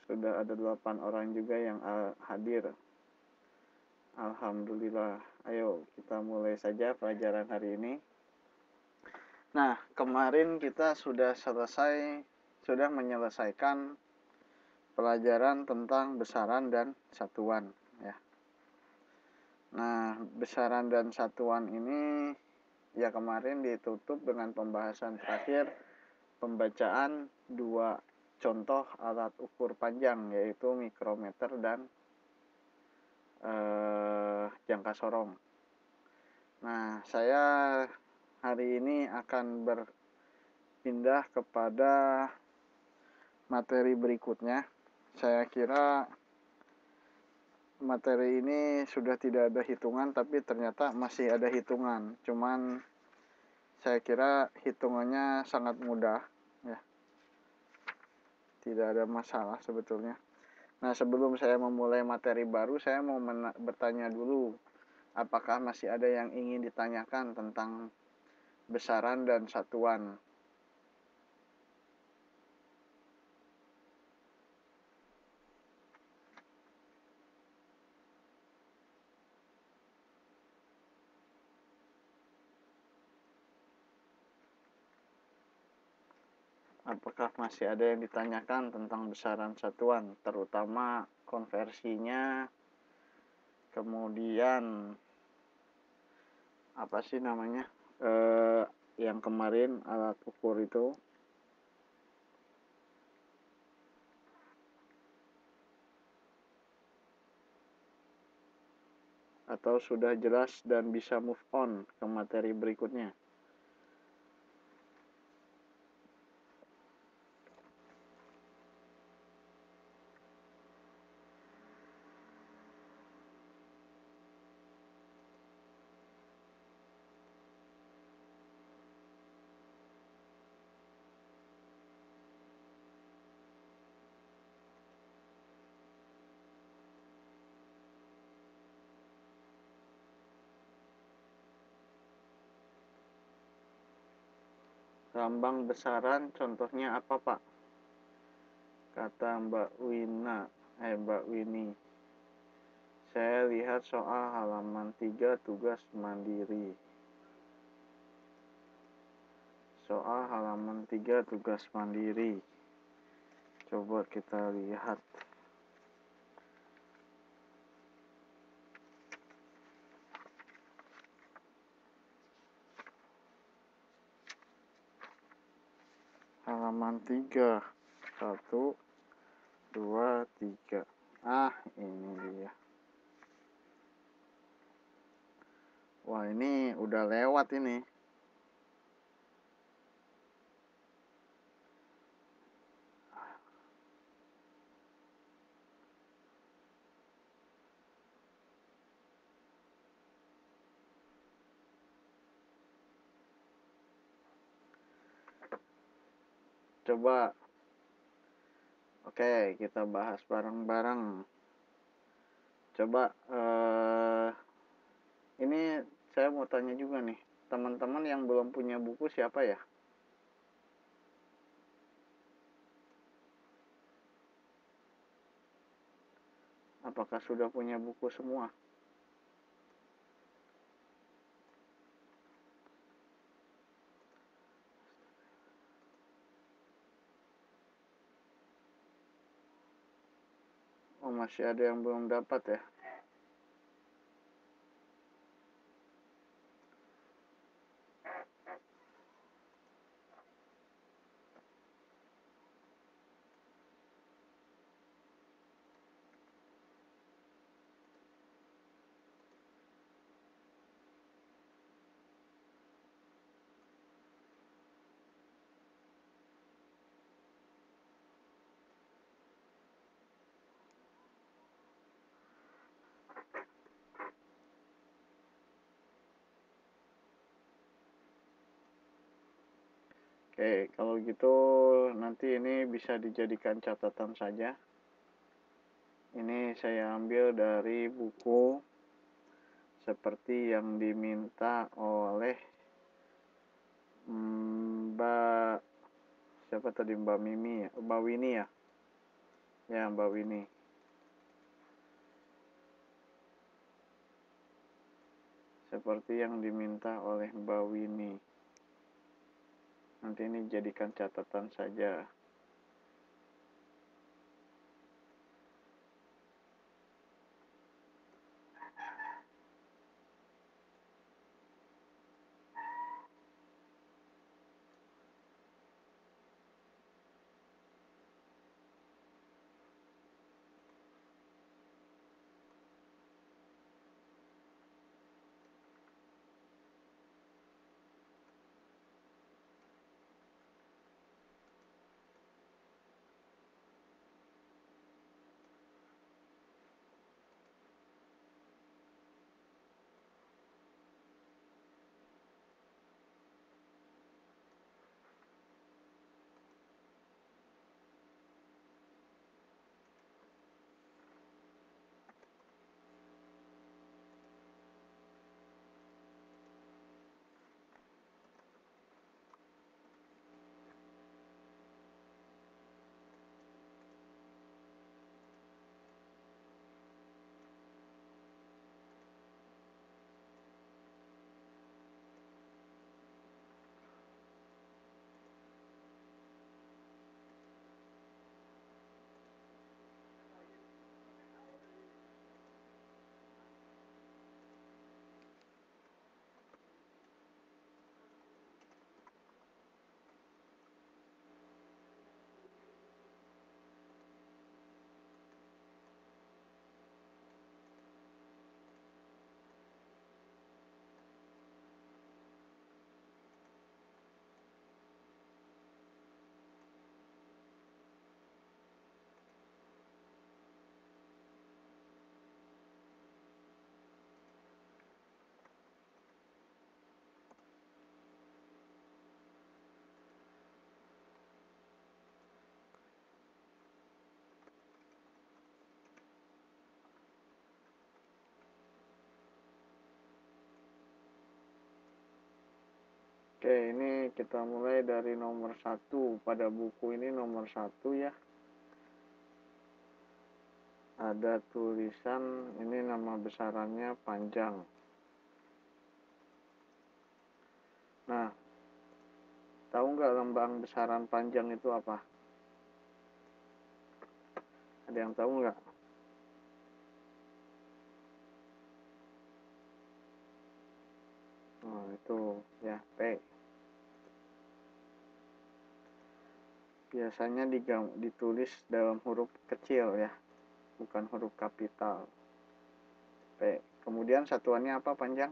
sudah ada 8 orang juga yang hadir. Alhamdulillah. Ayo kita mulai saja pelajaran hari ini. Nah, kemarin kita sudah menyelesaikan pelajaran tentang besaran dan satuan ya. Nah, besaran dan satuan ini ya kemarin ditutup dengan pembahasan terakhir, pembacaan 2 contoh alat ukur panjang, yaitu mikrometer dan jangka sorong. Nah, saya hari ini akan berpindah kepada materi berikutnya. Saya kira materi ini sudah tidak ada hitungan, tapi ternyata masih ada hitungan. Cuman saya kira hitungannya sangat mudah ya. Tidak ada masalah sebetulnya. Nah, sebelum saya memulai materi baru, saya mau bertanya dulu, apakah masih ada yang ingin ditanyakan tentang besaran dan satuan? Apakah masih ada yang ditanyakan tentang besaran satuan, terutama konversinya, kemudian apa sih namanya, yang kemarin alat ukur itu? Atau sudah jelas dan bisa move on ke materi berikutnya? Lambang besaran contohnya apa, Pak? Kata Mbak Winnie. Saya lihat soal halaman 3 tugas mandiri. Soal halaman 3 tugas mandiri. Coba kita lihat. Halaman 3. 1, 2, 3. Ini dia. Wah, ini udah lewat ini. Coba. Oke, kita bahas bareng-bareng. Coba ini saya mau tanya juga nih, teman-teman yang belum punya buku siapa ya? Apakah sudah punya buku semua? Oh, masih ada yang belum dapat ya? Oke, kalau gitu nanti ini bisa dijadikan catatan saja. Ini saya ambil dari buku seperti yang diminta oleh Mbak siapa tadi, Mbak Winnie ya. ya Mbak Winnie. Seperti yang diminta oleh Mbak Winnie. Nanti ini jadikan catatan saja. Oke, ini kita mulai dari nomor 1. Pada buku ini nomor 1 ya. Ada tulisan, ini nama besarannya panjang. Nah, tahu nggak lambang besaran panjang itu apa? Ada yang tahu nggak? Oh, itu ya, P. Biasanya ditulis dalam huruf kecil ya, bukan huruf kapital. P. Kemudian satuannya apa panjang?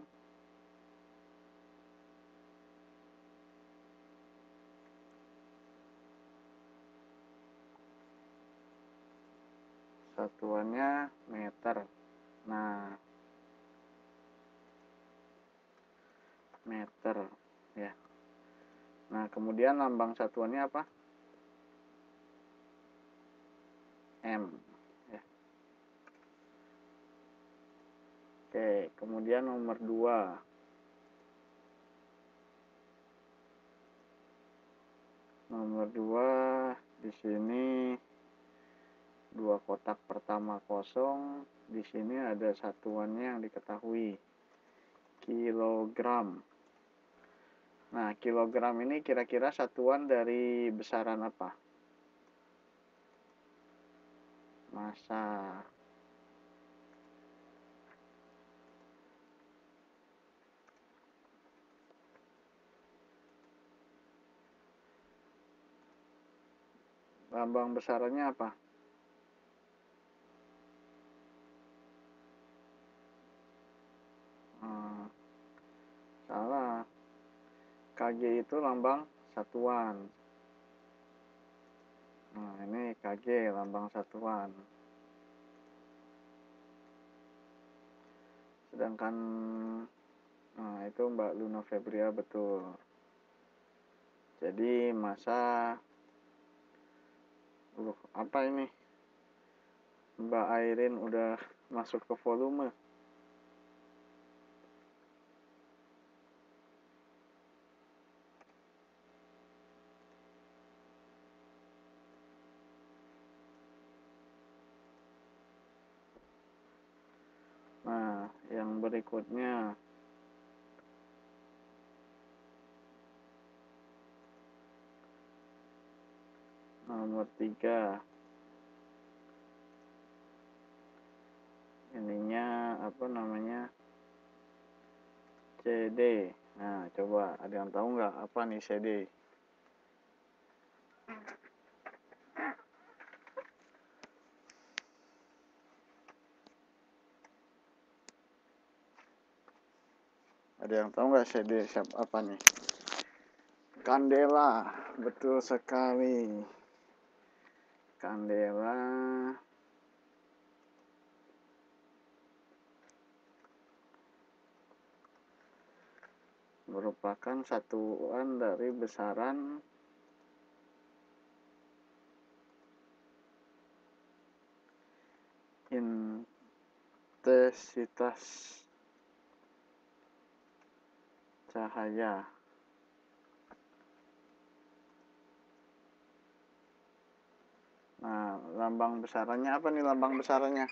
Satuannya meter. Nah, meter ya. Nah, kemudian lambang satuannya apa? M ya. Oke, kemudian nomor 2. Nomor 2 di sini 2 kotak pertama kosong, di sini ada satuannya yang diketahui. Kilogram. Nah, kilogram ini kira-kira satuan dari besaran apa? Massa. Lambang besarannya apa? Salah. Kg itu lambang satuan. Nah, ini Kg lambang satuan. Sedangkan nah itu Mbak Luna Febria betul. Jadi massa apa ini? Mbak Airin udah masuk ke volume. berikutnya nomor 3, ininya apa namanya, CD. Nah, coba ada yang tahu nggak apa nih CD? Ada yang tahu nggak CD siapa apa nih? Candela, betul sekali. Candela merupakan satuan dari besaran intensitas cahaya. Nah, lambang besarannya apa nih lambang besarannya?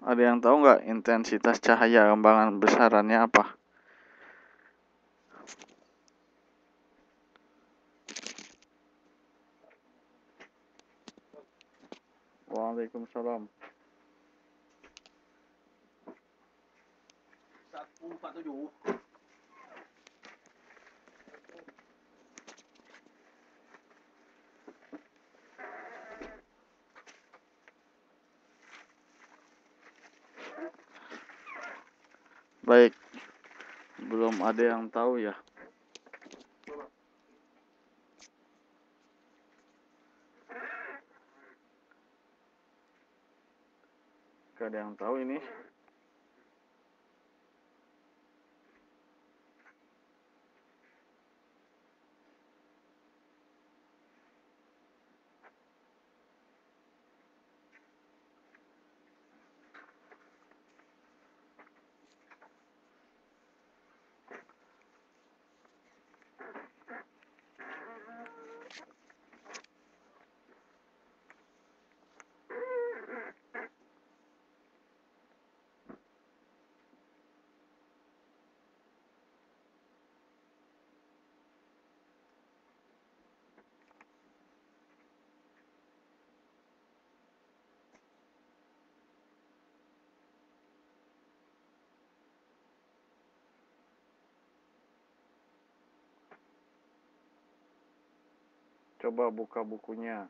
Ada yang tahu nggak intensitas cahaya lambangan besarannya apa? Waalaikumsalam. 147. Baik, belum ada yang tahu ya. Gak ada yang tahu ini. Coba buka bukunya.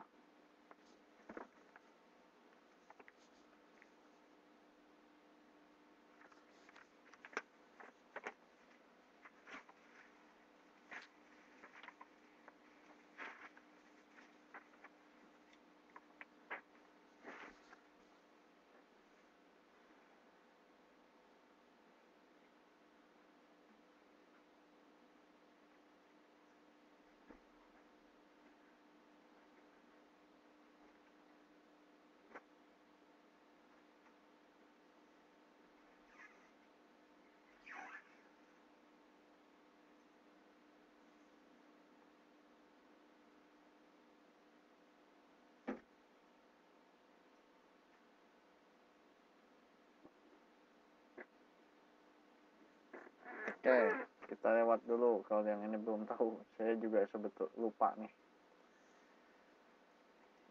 Oke, kita lewat dulu kalau yang ini belum tahu. Saya juga sebetulnya lupa nih.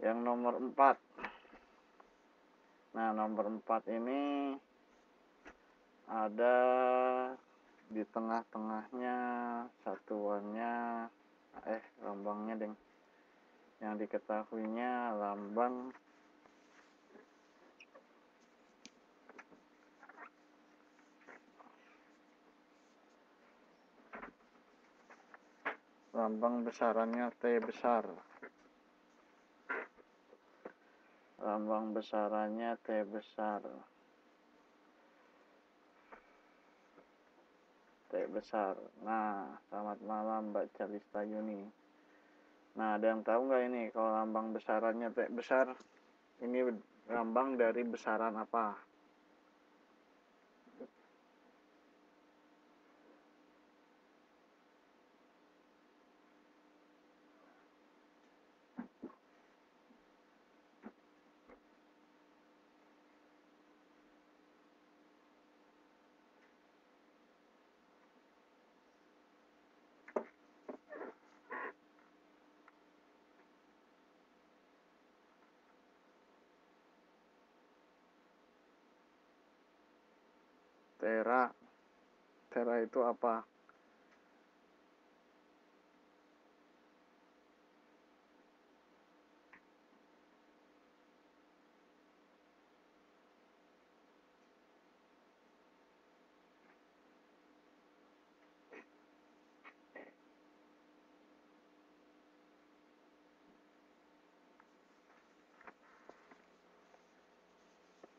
Yang nomor 4. Nah, nomor 4 ini ada di tengah-tengahnya satuannya lambangnya deng. Yang diketahuinya lambang Lambang besarannya T besar. Lambang besarannya T besar. T besar. Nah, selamat malam Mbak Calista Yuni. Nah, ada yang tahu nggak ini kalau lambang besarannya T besar, ini lambang dari besaran apa? Tera. Tera itu apa?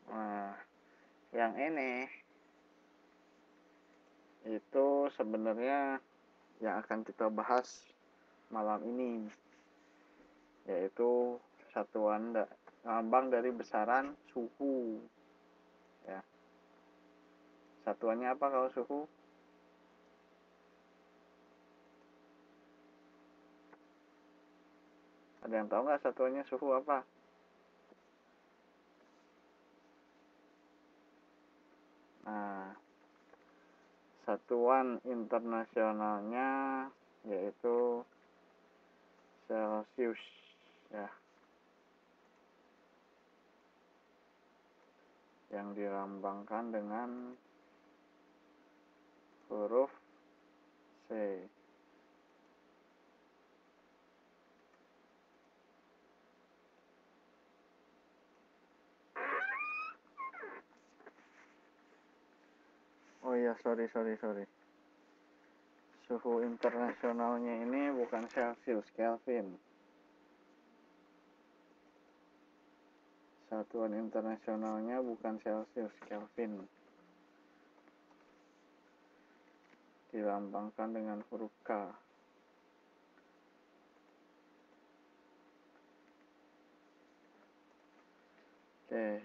Nah, yang ini itu sebenarnya yang akan kita bahas malam ini, yaitu satuan lambang dari besaran suhu. Ya. Satuannya apa kalau suhu? Ada yang tahu nggak satuannya suhu apa? Nah, satuan internasionalnya yaitu Celsius, ya, yang dilambangkan dengan huruf C. Oh iya, sorry. Suhu internasionalnya ini bukan Celsius, Kelvin. Satuan internasionalnya bukan Celsius, Kelvin. Dilambangkan dengan huruf K. Oke.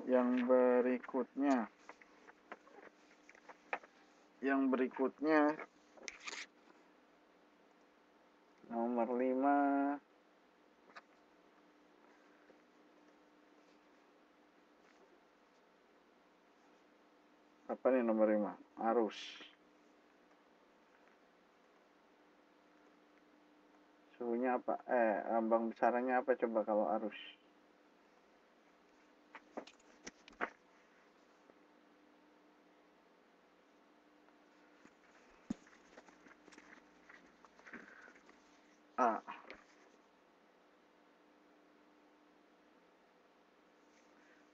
Yang berikutnya nomor 5. Apa nih nomor 5? Arus. Suhunya apa? Lambang besarannya apa coba kalau arus? A.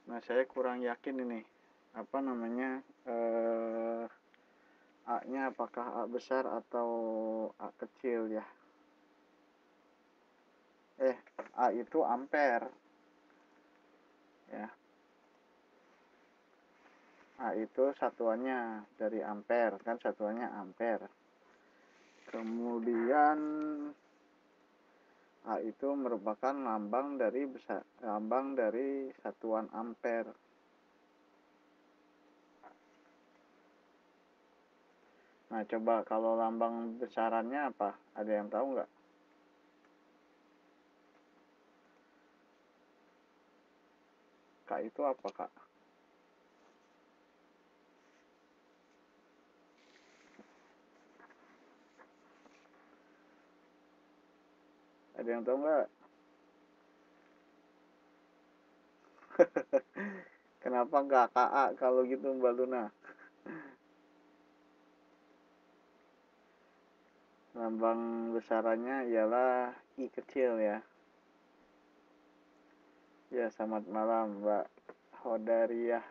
Nah, saya kurang yakin ini. Apa namanya? A-nya apakah A besar atau A kecil ya? A itu ampere. Ya. A itu satuannya dari ampere, kan satuannya ampere. Kemudian A itu merupakan lambang dari satuan ampere. Nah, coba kalau lambang besarannya apa? Ada yang tahu nggak? K itu apa, Kak? Ada yang tahu nggak? Kenapa nggak KA kalau gitu, Mbak Luna? Lambang besarannya ialah I kecil ya. Ya, selamat malam Mbak Hodariah.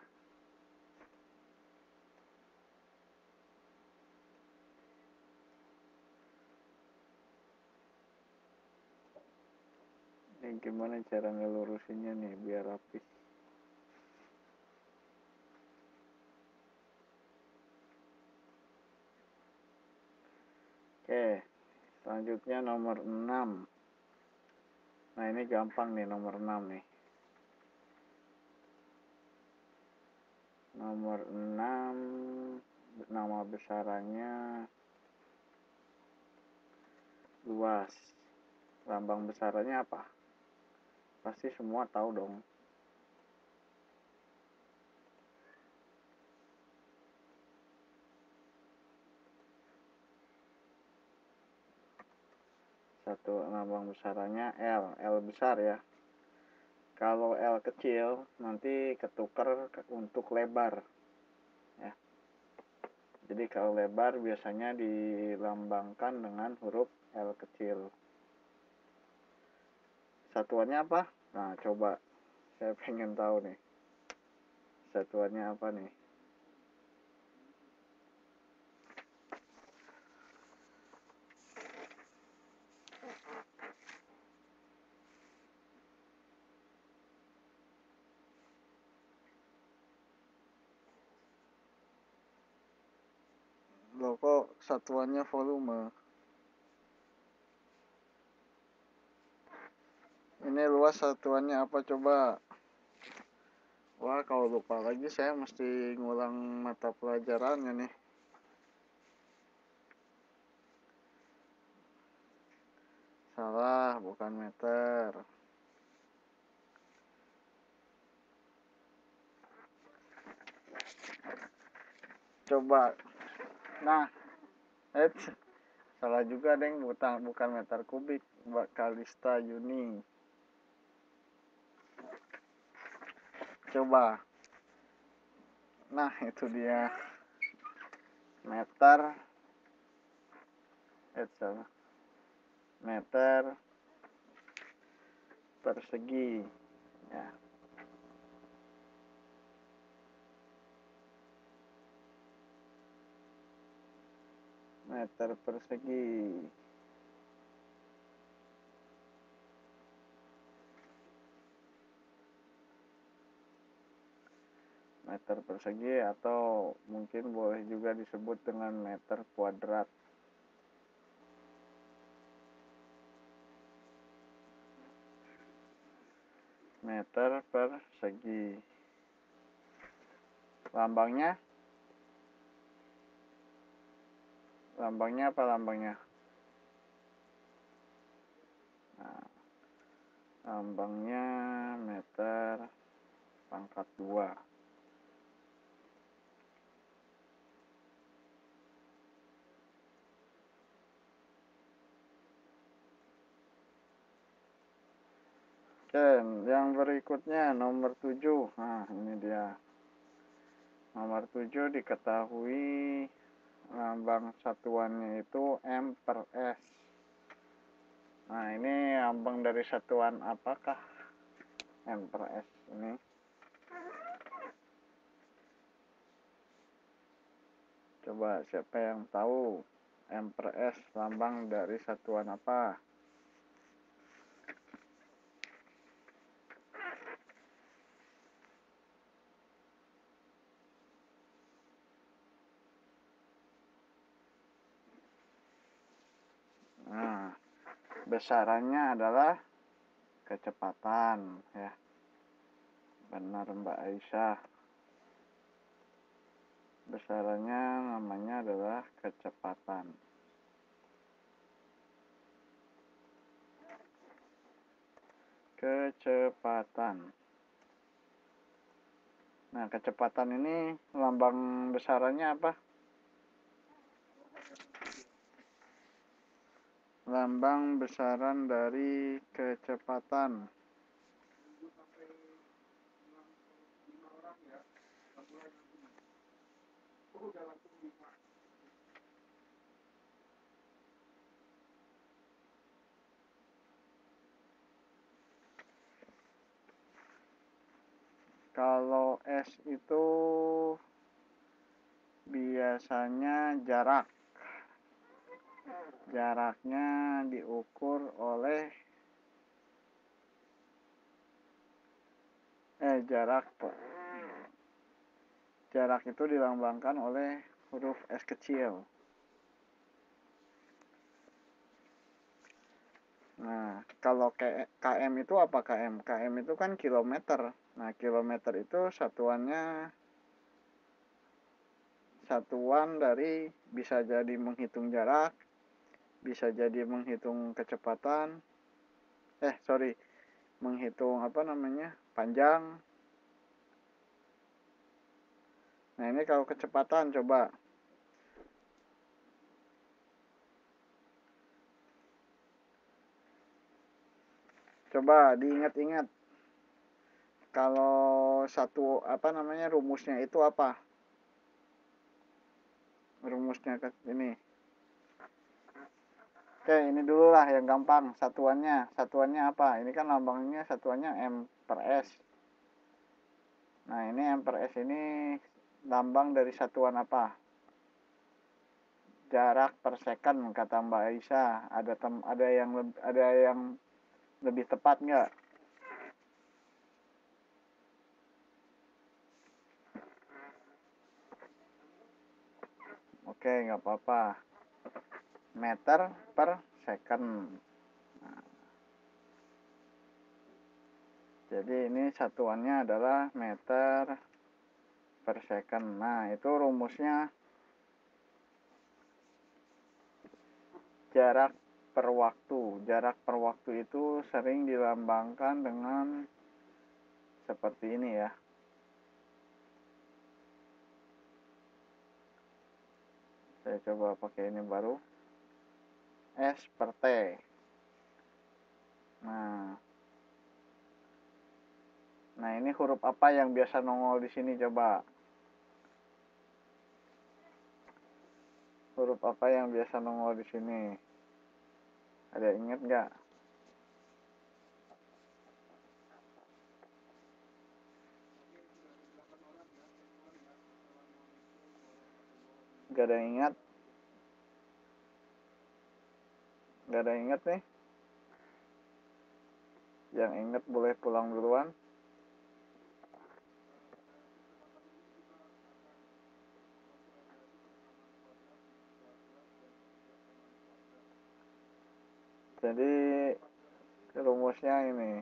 Gimana cara ngelurusinnya nih biar rapi? Oke, selanjutnya nomor 6. Nah, ini gampang nih nomor 6 nih. Nomor 6, nama besarannya luas. Lambang besarannya apa? Pasti semua tahu dong. Satu lambang besarannya L. L besar ya. Kalau L kecil nanti ketukar untuk lebar ya. Jadi kalau lebar biasanya dilambangkan dengan huruf L kecil. Satuannya apa? Nah, coba saya pengen tahu nih. Satuannya apa nih? Loh, kok satuannya volume? Ini luas satuannya apa coba? Wah, kalau lupa lagi saya mesti ngulang mata pelajarannya nih. Salah, bukan meter. Coba. Nah, salah juga deng, bukan meter kubik, Kalista Yuni. Coba. Nah, itu dia. Meter. Salah. Meter persegi. Ya. Meter persegi. Meter persegi atau mungkin boleh juga disebut dengan meter kuadrat. Meter persegi. Lambangnya apa lambangnya? Nah, lambangnya meter pangkat 2. Oke, yang berikutnya nomor 7. Nah, ini dia. Nomor 7 diketahui lambang satuannya itu M per S. Nah, ini lambang dari satuan apakah M per S ini? Coba siapa yang tahu M per S lambang dari satuan apa? Nah, besarannya adalah kecepatan ya. Benar Mbak Aisyah. Besarannya namanya adalah kecepatan. Kecepatan. Nah, kecepatan ini lambang besarannya apa? Lambang besaran dari kecepatan. Kalau S itu biasanya jarak. Jaraknya diukur oleh jarak itu dilambangkan oleh huruf S kecil. Nah, kalau km itu apa km? Km itu kan kilometer. Nah, kilometer itu satuan dari bisa jadi menghitung jarak, bisa jadi menghitung kecepatan. Menghitung panjang. Nah, ini kalau kecepatan coba. Coba diingat-ingat. Kalau rumusnya itu apa? Rumusnya ini. Oke, ini dulu lah yang gampang. Satuannya apa? Ini kan lambangnya satuannya M per S. Nah, ini M per S ini lambang dari satuan apa? Jarak per second kata Mbak Aisyah. Ada yang lebih tepat nggak? Oke, nggak apa-apa. Meter per second. Nah, jadi ini satuannya adalah meter per second. Nah, itu rumusnya jarak per waktu. Jarak per waktu itu sering dilambangkan dengan seperti ini ya. Saya coba pakai ini baru. S per T. Nah, ini huruf apa yang biasa nongol di sini coba? Huruf apa yang biasa nongol di sini? Ada ingat nggak? Nggak ada yang ingat? Nggak ada yang ingat nih? Yang ingat boleh pulang duluan. Jadi rumusnya ini.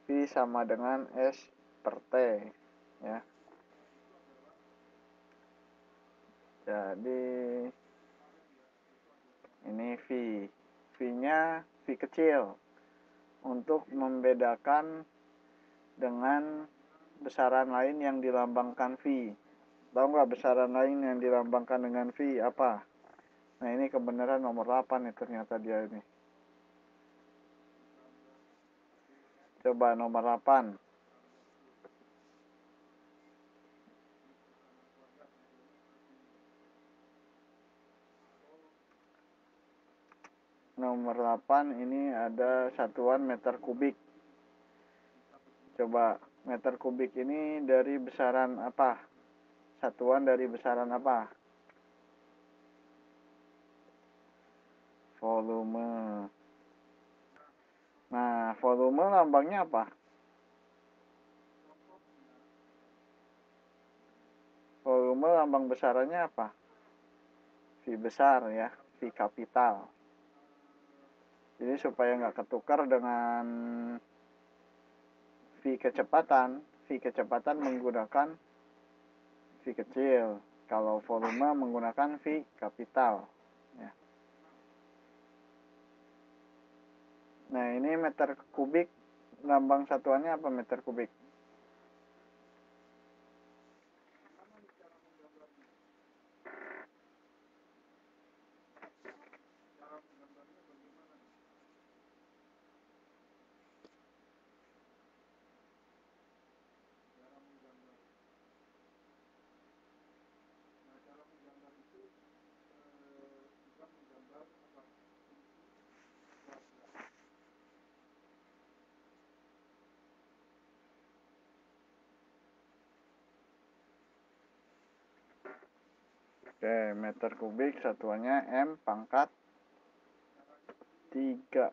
V sama dengan S per T ya. Jadi ini V. V-nya V kecil. Untuk membedakan dengan besaran lain yang dilambangkan V. Tahu nggak besaran lain yang dilambangkan dengan V apa? Nah, ini kebenaran nomor 8 nih ternyata dia ini. Coba nomor 8. Nomor 8 ini ada satuan meter kubik. Coba, meter kubik ini dari besaran apa? Satuan dari besaran apa? Volume. Nah, volume lambangnya apa? Volume lambang besarannya apa? V besar ya, V kapital. Jadi supaya nggak ketukar dengan V kecepatan menggunakan V kecil. Kalau volume menggunakan V kapital. Ya. Nah, ini meter kubik, lambang satuannya apa meter kubik? Oke, meter kubik satuannya M pangkat 3.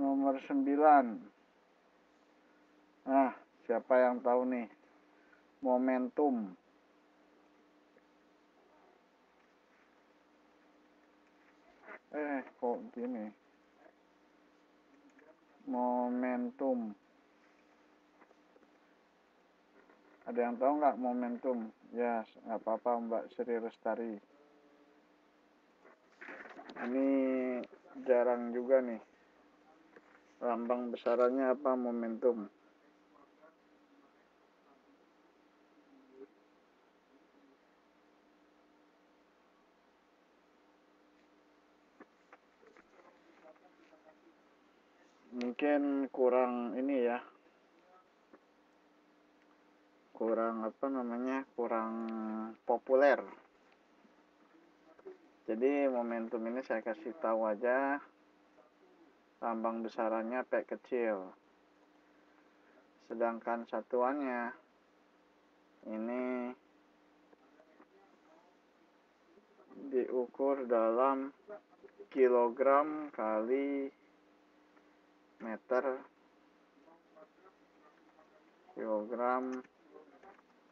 Nomor 9. Nah, siapa yang tahu nih? Momentum. Kok gini? Momentum. Ada yang tahu nggak momentum? Ya, nggak apa-apa Mbak Sri Lestari. Ini jarang juga nih. Lambang besarannya apa momentum? Mungkin kurang ini ya. Kurang kurang populer. Jadi momentum ini saya kasih tahu aja, lambang besarannya P kecil. Sedangkan satuannya ini diukur dalam kilogram kali meter, kilogram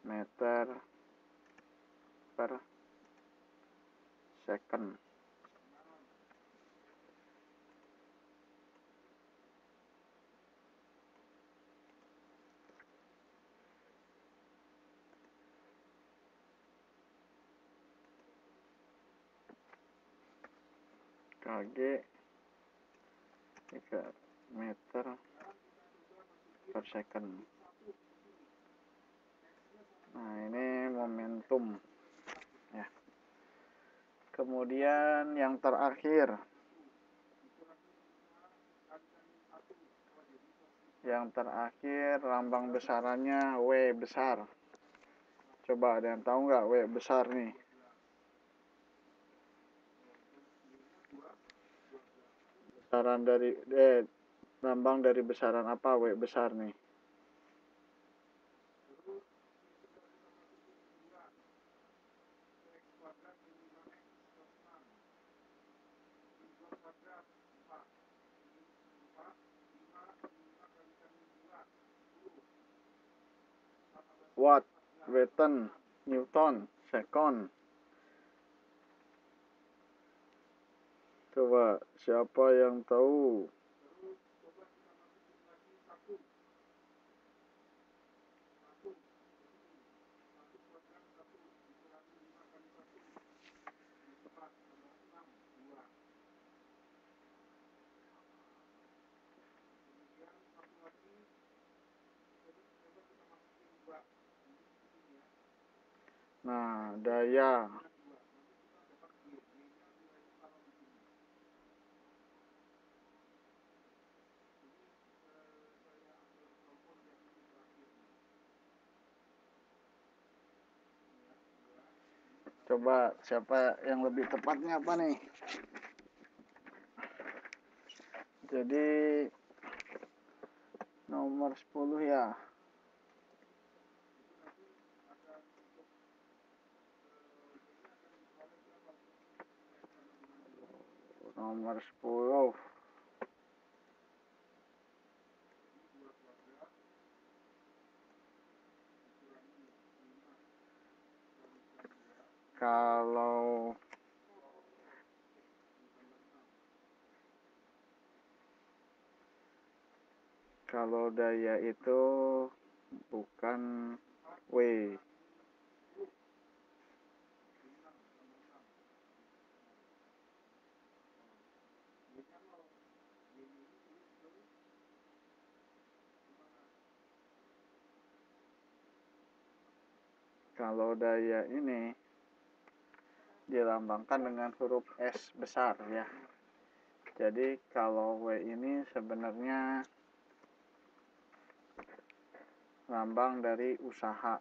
meter per second. Kg 3 meter per second. Nah, ini momentum ya. Kemudian yang terakhir, lambang besarannya W besar. Coba ada yang tahu nggak W besar nih? Besaran dari lambang dari besaran apa W besar nih? Watt, Newton, Newton, second. Coba siapa yang tahu? Nah, daya. Coba siapa yang lebih tepatnya apa nih? Jadi nomor 10 ya. Nomor 10. Kalau daya itu bukan W. Kalau daya ini dilambangkan dengan huruf S besar ya. Jadi kalau W ini sebenarnya lambang dari usaha.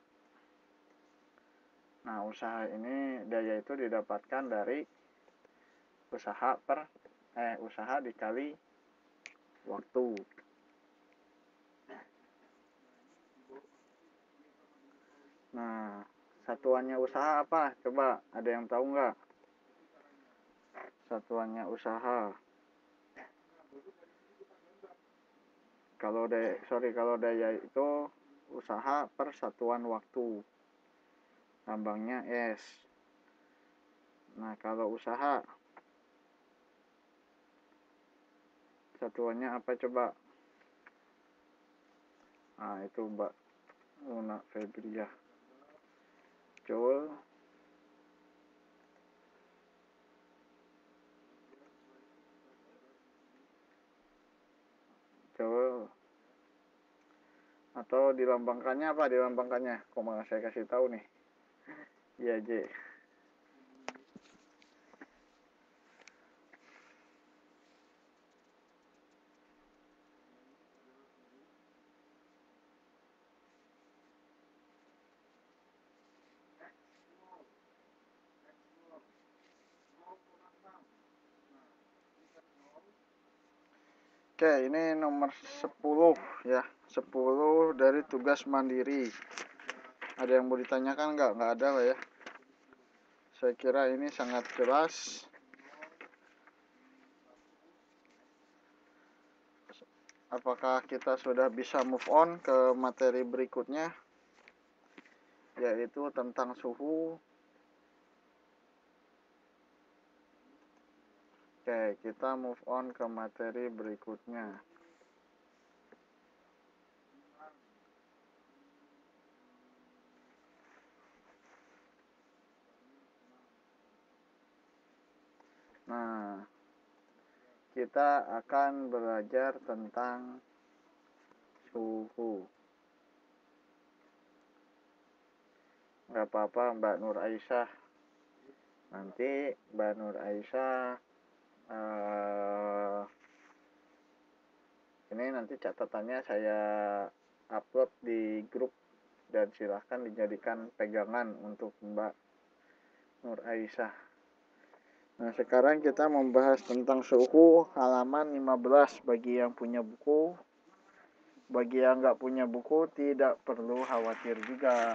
Nah, usaha ini daya itu didapatkan dari usaha dikali waktu. Nah, satuannya usaha apa? Coba ada yang tahu nggak? Satuannya usaha. Kalau daya itu usaha per satuan waktu, lambangnya S. Nah, kalau usaha satuannya apa coba? Nah, itu Mbak Luna Febria. Joule. Atau dilambangkannya apa? Dilambangkannya kok malah saya kasih tahu nih. Iya, J. Oke, ini nomor 10 ya. 10 dari tugas mandiri. Ada yang mau ditanyakan nggak? Nggak ada lah ya. Saya kira ini sangat jelas. Apakah kita sudah bisa move on ke materi berikutnya, yaitu tentang suhu. Oke, kita move on ke materi berikutnya. Nah, kita akan belajar tentang suhu. Nggak apa-apa Mbak Nur Aisyah. Nanti Mbak Nur Aisyah ini nanti catatannya saya upload di grup dan silahkan dijadikan pegangan untuk Mbak Nur Aisyah. Nah, sekarang kita membahas tentang suhu halaman 15 bagi yang punya buku. Bagi yang nggak punya buku tidak perlu khawatir juga.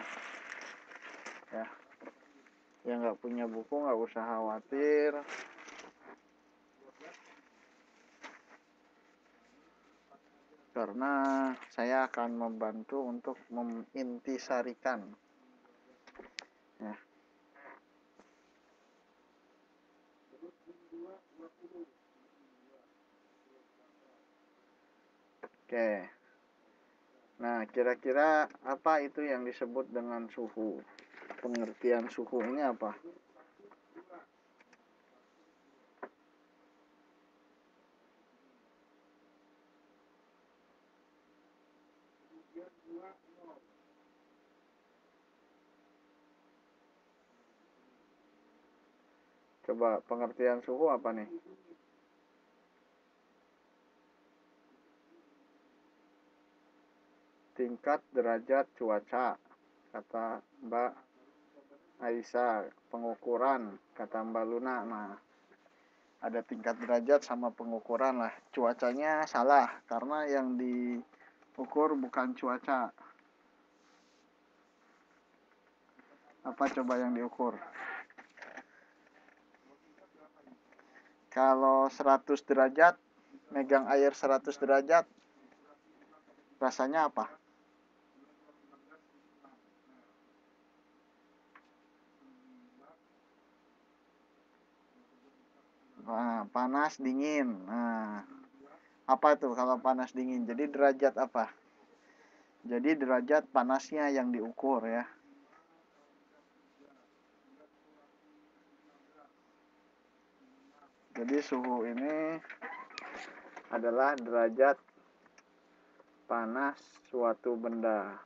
Ya. Yang nggak punya buku nggak usah khawatir. Karena saya akan membantu untuk mengintisarikan. Ya. Oke. Nah, kira-kira apa itu yang disebut dengan suhu? Pengertian suhu ini apa? Coba pengertian suhu apa nih? Tingkat derajat cuaca, kata Mbak Aisyah. Pengukuran, kata Mbak Luna. Nah, ada tingkat derajat sama pengukuran lah. Cuacanya salah, karena yang diukur bukan cuaca. Apa coba yang diukur? Kalau 100 derajat, megang air 100 derajat, rasanya apa? Nah, panas, dingin. Nah, apa tuh kalau panas, dingin? Jadi derajat apa? Jadi derajat panasnya yang diukur ya. Jadi suhu ini adalah derajat panas suatu benda.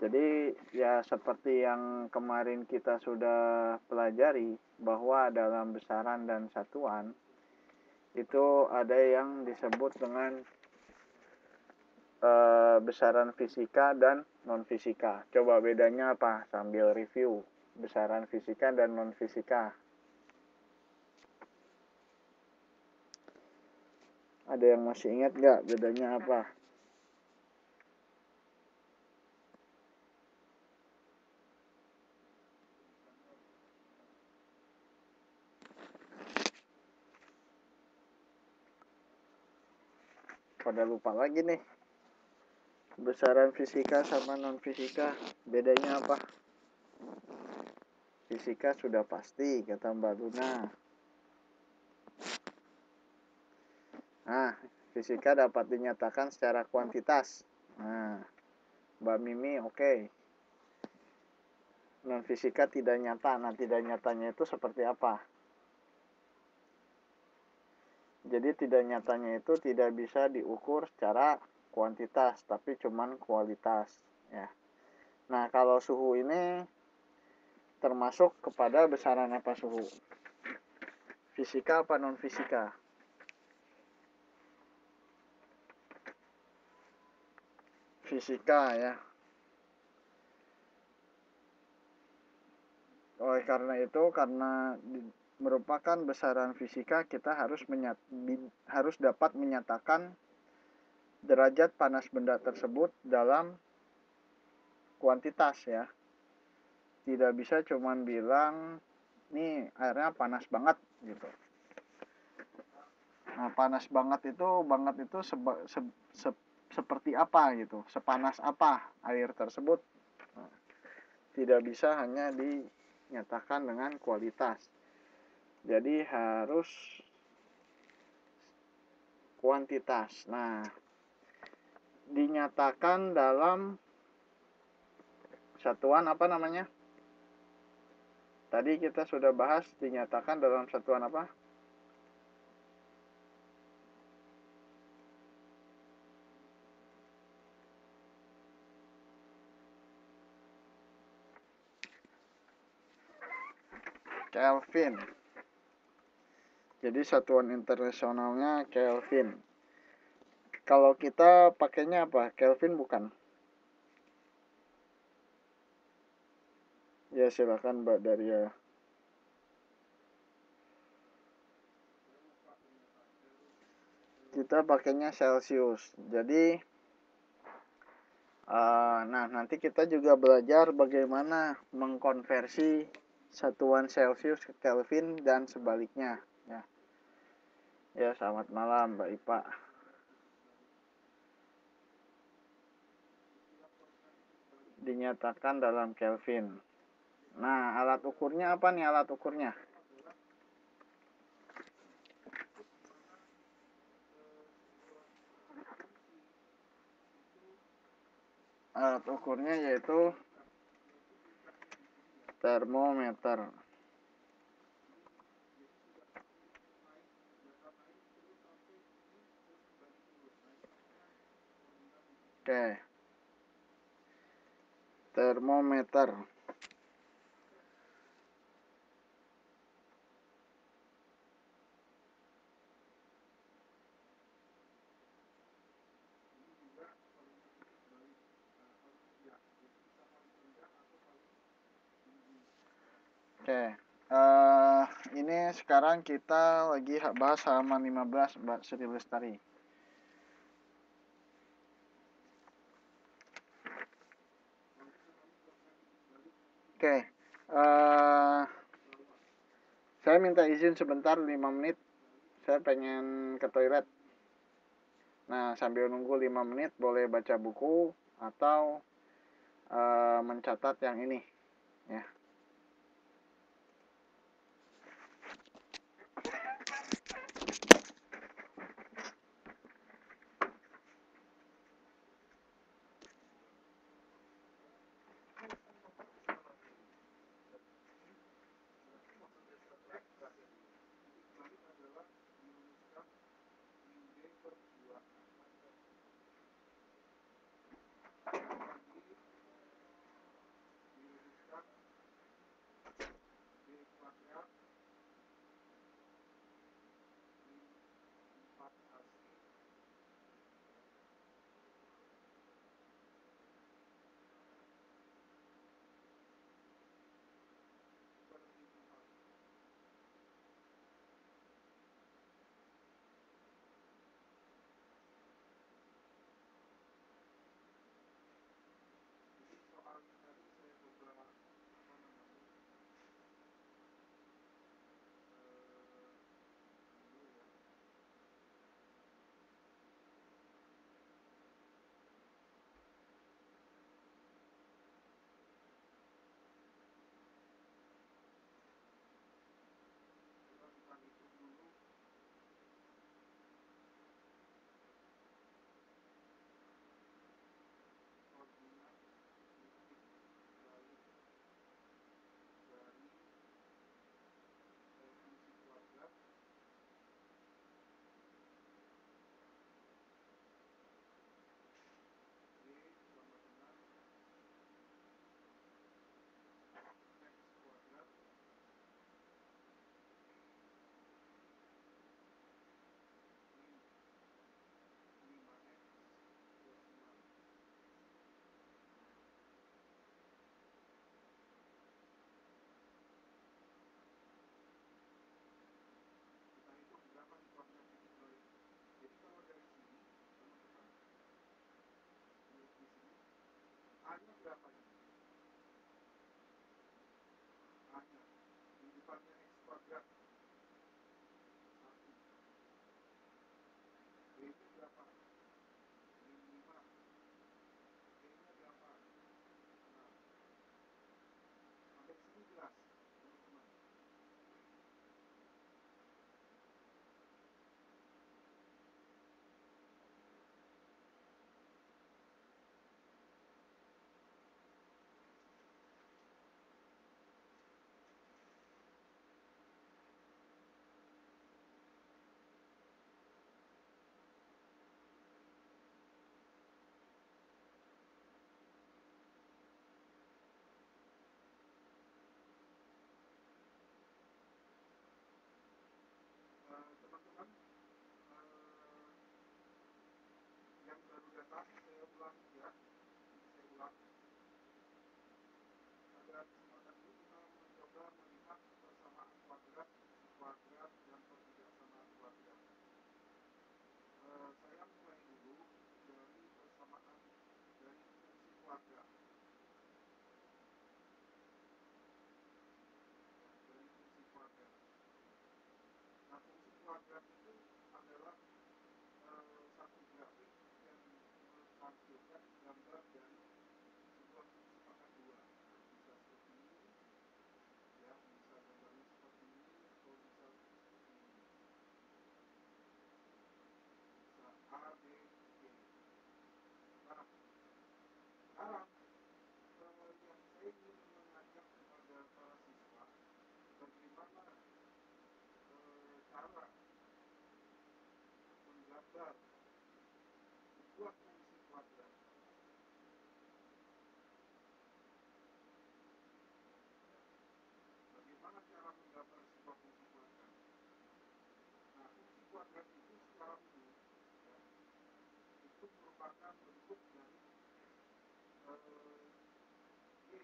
Jadi ya seperti yang kemarin kita sudah pelajari, bahwa dalam besaran dan satuan itu ada yang disebut dengan besaran fisika dan non fisika. Coba bedanya apa? Sambil review besaran fisika dan non fisika. Ada yang masih ingat nggak bedanya apa? pada lupa lagi nih. Besaran fisika sama non-fisika, bedanya apa? Fisika sudah pasti, kata Mbak Luna. Nah, fisika dapat dinyatakan secara kuantitas. Nah, Mbak Mimi oke. Non-fisika tidak nyata. Nah, tidak nyatanya itu seperti apa? Jadi tidak nyatanya itu tidak bisa diukur secara kuantitas, tapi cuman kualitas. Ya. Nah, kalau suhu ini termasuk kepada besaran apa suhu? Fisika apa non-fisika? Fisika ya. Oleh karena itu, karena merupakan besaran fisika, kita harus dapat menyatakan derajat panas benda tersebut dalam kuantitas ya. Tidak bisa cuman bilang nih airnya panas banget gitu. Nah, panas banget itu seperti apa gitu, sepanas apa air tersebut. Nah, tidak bisa hanya dinyatakan dengan kualitas. Jadi harus kuantitas. Nah, dinyatakan dalam satuan apa namanya? Tadi kita sudah bahas dinyatakan dalam satuan apa? Kelvin. Jadi satuan internasionalnya Kelvin. Kalau kita pakainya apa? Kelvin bukan? Ya silakan Mbak Daria. Kita pakainya Celsius. Jadi nah nanti kita juga belajar bagaimana mengkonversi satuan Celsius ke Kelvin dan sebaliknya ya. Ya, selamat malam Mbak Ipa. Dinyatakan dalam Kelvin. Nah, alat ukurnya apa nih alat ukurnya? Alat ukurnya yaitu termometer. Oke. Termometer. Oke. Ini sekarang kita lagi bahas halaman 15 Mbak Sri Lestari. Oke. Saya minta izin sebentar 5 menit. Saya pengen ke toilet. Nah, sambil nunggu 5 menit boleh baca buku atau mencatat yang ini ya. satuannya X kuadrat. 1. B-nya berapa? Min 5. B-nya berapa? 6. Sampai sini jelas, teman-teman. Teman-teman yang baru datang, saya ulang ya, saya ulang agar kesempatan ini kita mencoba melihat persamaan kuadrat, dan pertidaksamaan kuadrat. Saya mulai dulu dari persamaan dari fungsi kuadrat. Nah, fungsi kuadrat itu adalah satu grafik yang menampilkan gambar dari sebuah fungsi pangkat 2. Bisa seperti ini, ya, bisa gambarnya seperti ini, atau bisa seperti ini. Bisa A, B, C. Nah, sekarang yang saya ingin mengajak kepada para siswa, bagaimana cara menggambar sebuah fungsi kuadrat. Bagaimana cara menggambar sebuah fungsi kuadrat? Nah, fungsi kuadrat itu secara umum, ya, itu merupakan bentuk dari Y,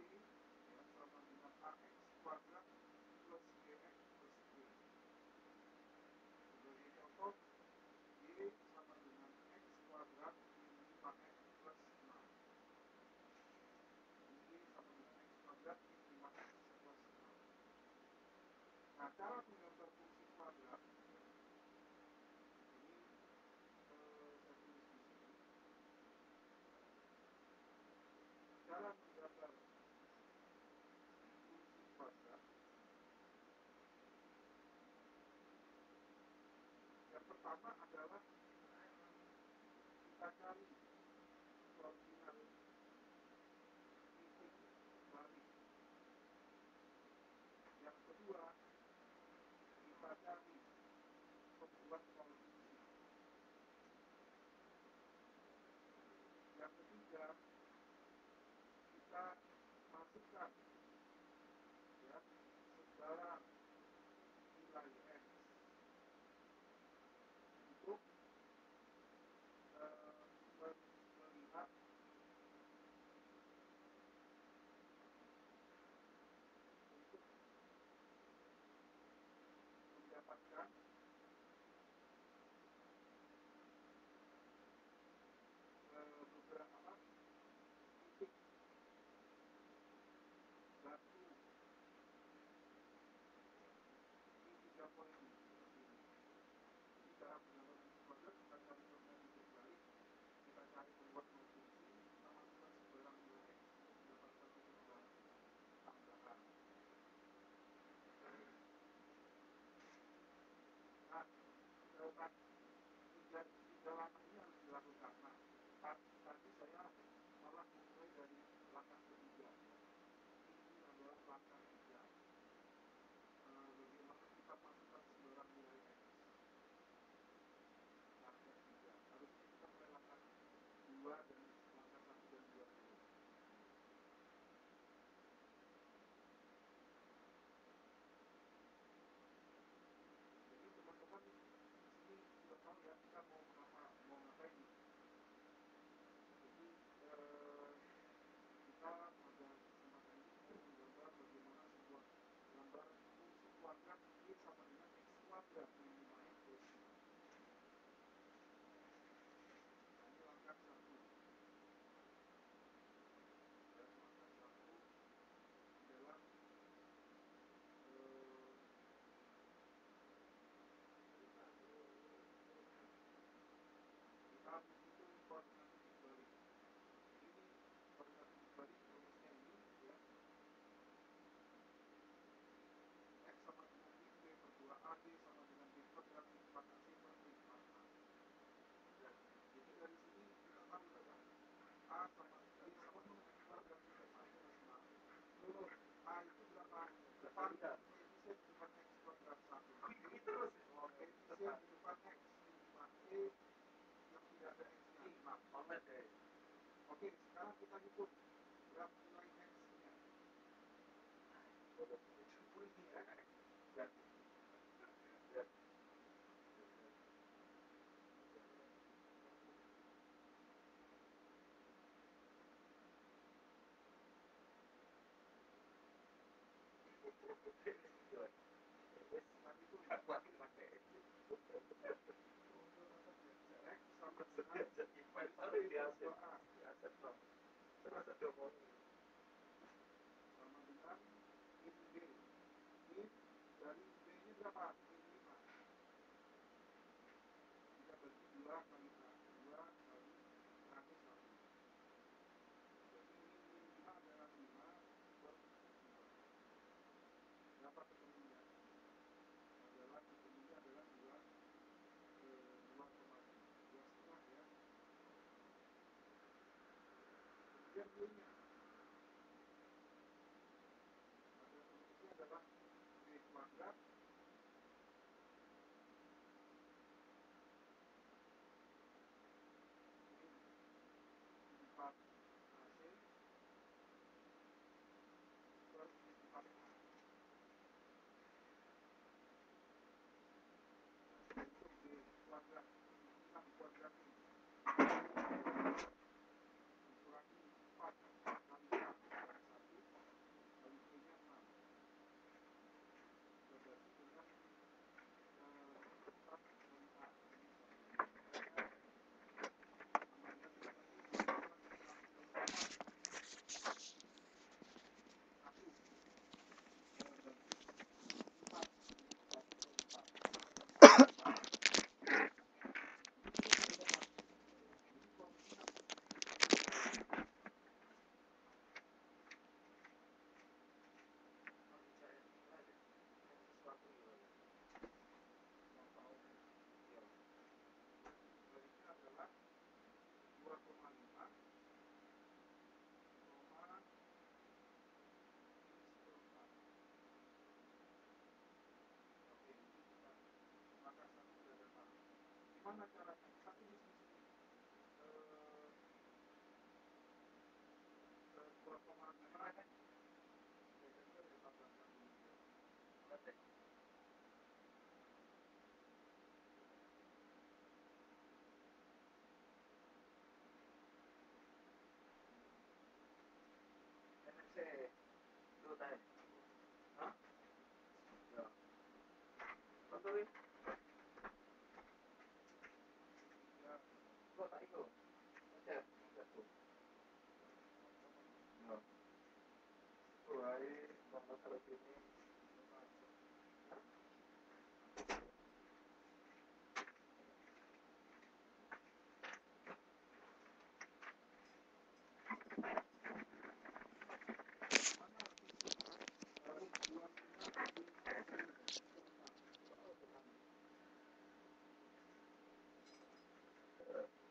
ya, sama dengan AX kuadrat plus BX plus B. Sebagai contoh, Y sama dengan X kuadrat min 5X plus 6. Y sama dengan X kuadrat min 5X plus 6. Nah, cara menggambar fungsi kuadrat ini saya tulis di sini. Cara menggambar fungsi kuadrat, yang pertama adalah kita cari koordinat titik balik. Yang kedua, kita cari pembuat posisi. Yang ketiga, kita masukkan, ya, segala nilai X untuk melihat untuk mendapatkan beberapa titik batu di 3 poin seperti ini. Jadi cara menggambar fungsi kuadrat, kita cari koordinat titik balik, kita cari pembuat nol fungsi, kita masukkan sebarang nilai X untuk mendapatkan titik batu tambahan. Nah, tiga langkah ini harus dilakukan. Nah, tadi saya malah memulai dari langkah ketiga. Ini adalah langkah 3. Bagaimana kita masukkan sebarang nilai X. Langkah 3. Harusnya kita mulai langkah 2 dan langkah 1 dan 2 dulu. Jadi teman-teman di sini sudah tahu ya kita mau ngapain nih. Jadi kita pada kesempatan ini mau menggambar bagaimana sebuah gambar fungsi kuadrat Y sama dengan X kuadrat min 5X plus 6. Nah, ini langkah 1. Ya, langkah 1 adalah kuadrat, efisien di depan X kuadrat 1. Efisien di depan X dipakai yang tidak ada X-nya 6. Oke, sekarang kita hitung berapa nilai X-nya. Sama dengan min B. Min dari B-nya berapa? Min 5. Kita bagi 2 kali A. 2 kali kurangnya 1. Jadi min 5 adalah 5 per 2. Berapa ketemunya? Ketemunya adalah 2,5 ya. Kemudian B-nya. Rumusnya adalah B kuadrat min 4 AC per min 4A. Untuk B kuadrat min 6 kuadrat ini dikurangi 4 kali A kuadrat 1 kali B-nya 6. Kita bagi dengan 4 kali A ini 1. Sama dengan berapa ini? Gimana caranya? Satu di sini 2,5 kan?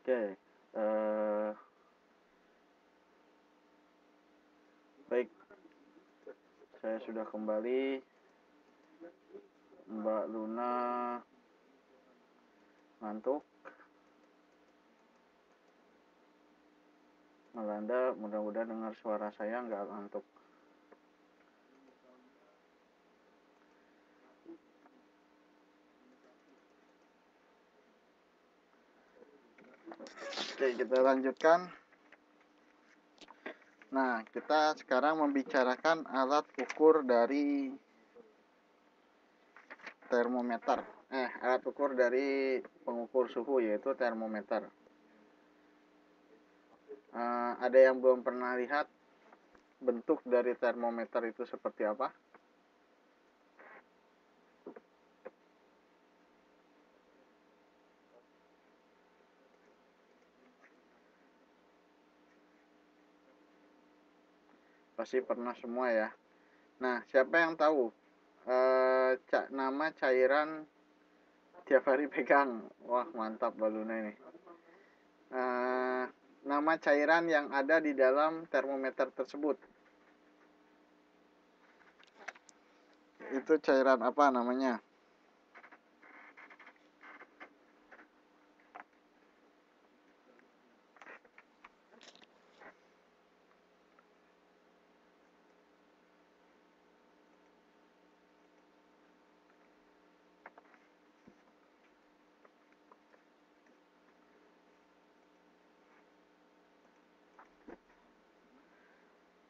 Oke, baik, saya sudah kembali. Mbak Luna ngantuk, Melanda mudah-mudahan dengar suara saya nggak ngantuk. Oke, kita lanjutkan. Nah, kita sekarang membicarakan alat ukur dari termometer. Alat ukur dari pengukur suhu yaitu termometer. Ada yang belum pernah lihat bentuk dari termometer itu seperti apa? Pasti pernah semua ya. Nah, siapa yang tahu nama cairan tiap hari pegang? Wah, mantap Mbak Luna ini. Nama cairan yang ada di dalam termometer tersebut. itu cairan apa namanya?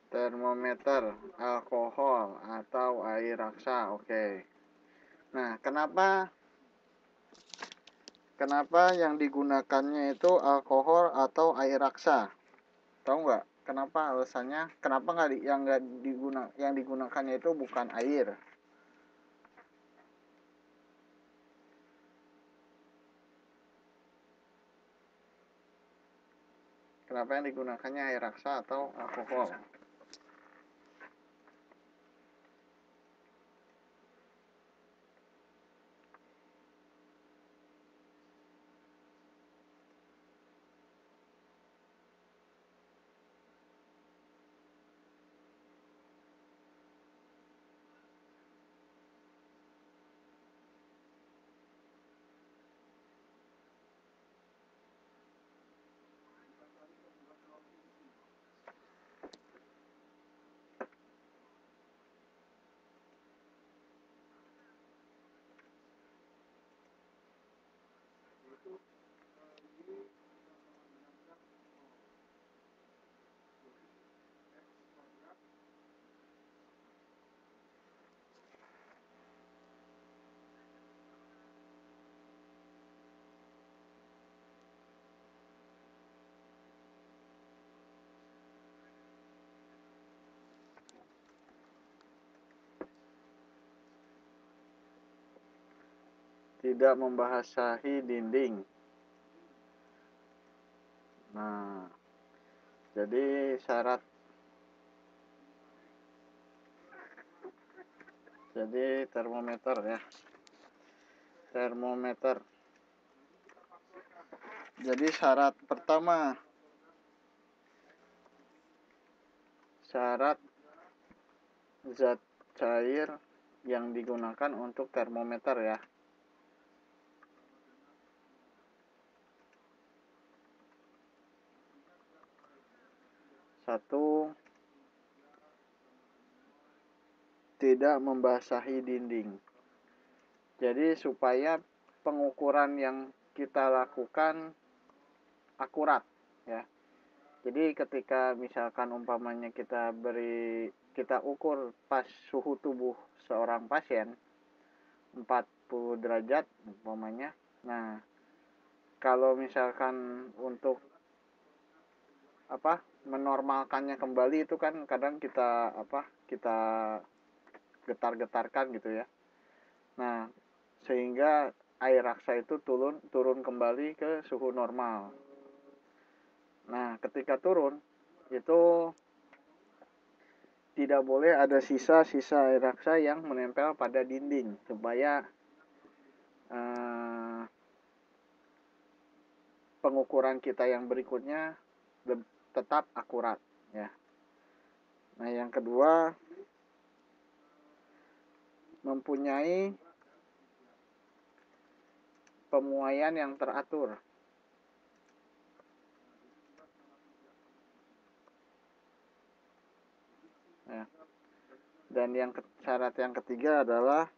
Termometer, alkohol, atau air raksa. Oke. Nah, kenapa yang digunakannya itu alkohol atau air raksa? Tahu nggak? Kenapa alasannya? Kenapa yang digunakannya itu bukan air? Kenapa yang digunakannya air raksa atau alkohol? Tidak membasahi dinding. Nah, jadi termometer ya. Termometer. Jadi syarat pertama, syarat zat cair yang digunakan untuk termometer ya. Satu, tidak membasahi dinding. Jadi supaya pengukuran yang kita lakukan akurat ya. Jadi ketika misalkan umpamanya kita ukur pas suhu tubuh seorang pasien 40 derajat umpamanya. Nah, kalau misalkan untuk menormalkannya kembali itu kan kadang kita getar-getarkan gitu ya. Nah, sehingga air raksa itu turun kembali ke suhu normal. Nah, ketika turun itu tidak boleh ada sisa-sisa air raksa yang menempel pada dinding supaya pengukuran kita yang berikutnya tetap akurat ya. Nah, yang kedua, mempunyai pemuaian yang teratur ya. Dan syarat yang ketiga adalah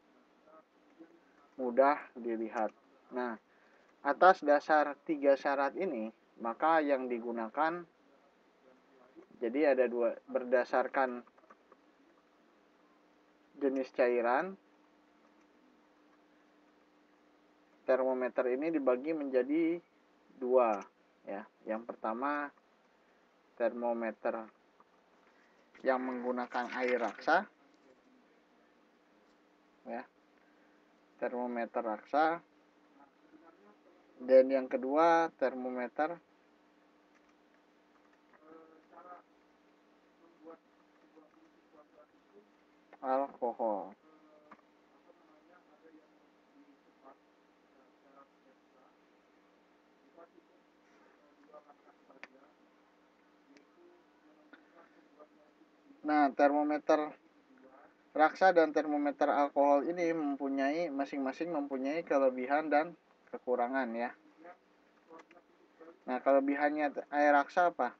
mudah dilihat. Nah, atas dasar 3 syarat ini, maka yang digunakan jadi ada 2, berdasarkan jenis cairan. Termometer ini dibagi menjadi 2 ya. Yang pertama termometer yang menggunakan air raksa ya. Termometer raksa. Dan yang kedua termometer alkohol. Nah, termometer Raksa dan termometer alkohol ini masing-masing mempunyai kelebihan dan kekurangan ya. Nah, kelebihannya air raksa apa?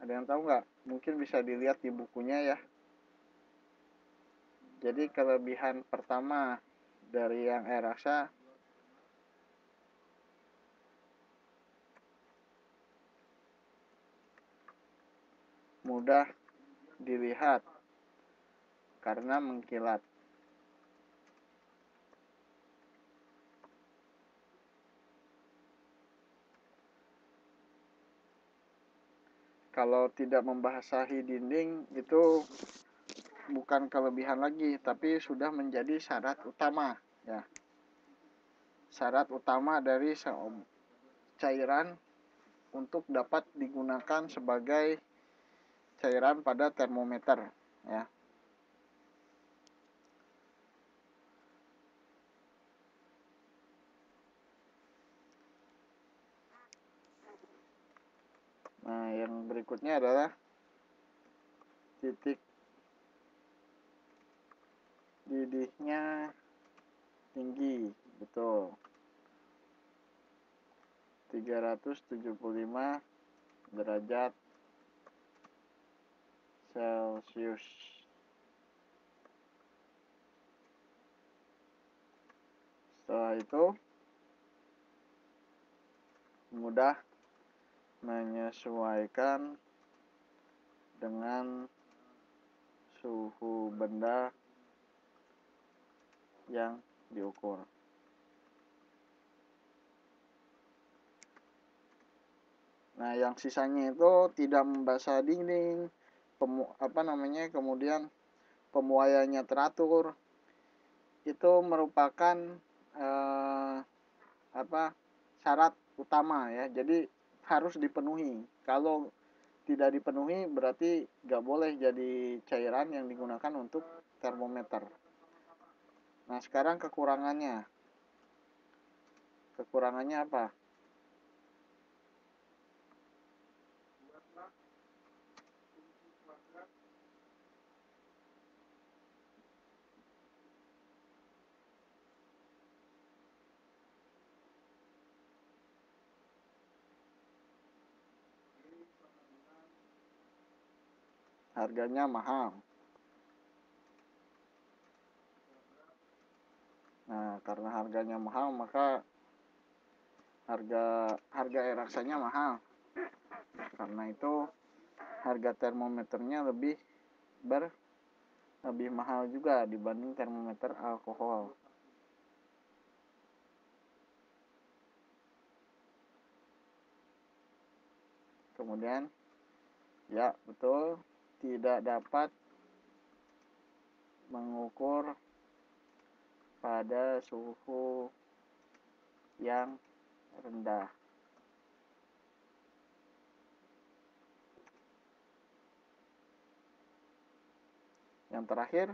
Ada yang tahu nggak? Mungkin bisa dilihat di bukunya ya. Jadi kelebihan pertama dari yang air raksa, mudah dilihat karena mengkilat. Kalau tidak membasahi dinding itu bukan kelebihan lagi, tapi sudah menjadi syarat utama ya. Syarat utama dari cairan untuk dapat digunakan sebagai cairan pada termometer ya. Nah, yang berikutnya adalah titik didihnya tinggi, betul. 375 derajat Celcius. Setelah itu mudah menyesuaikan dengan suhu benda yang diukur. Nah, yang sisanya itu tidak membasah dinding, kemudian pemuaiannya teratur. Itu merupakan syarat utama ya. Jadi harus dipenuhi. Kalau tidak dipenuhi berarti nggak boleh jadi cairan yang digunakan untuk termometer. Nah, sekarang kekurangannya. Kekurangannya apa? Harganya mahal. Nah, karena harganya mahal maka harga air raksanya mahal. Karena itu harga termometernya lebih mahal juga dibanding termometer alkohol. Kemudian ya betul, tidak dapat mengukur pada suhu yang rendah. Yang terakhir,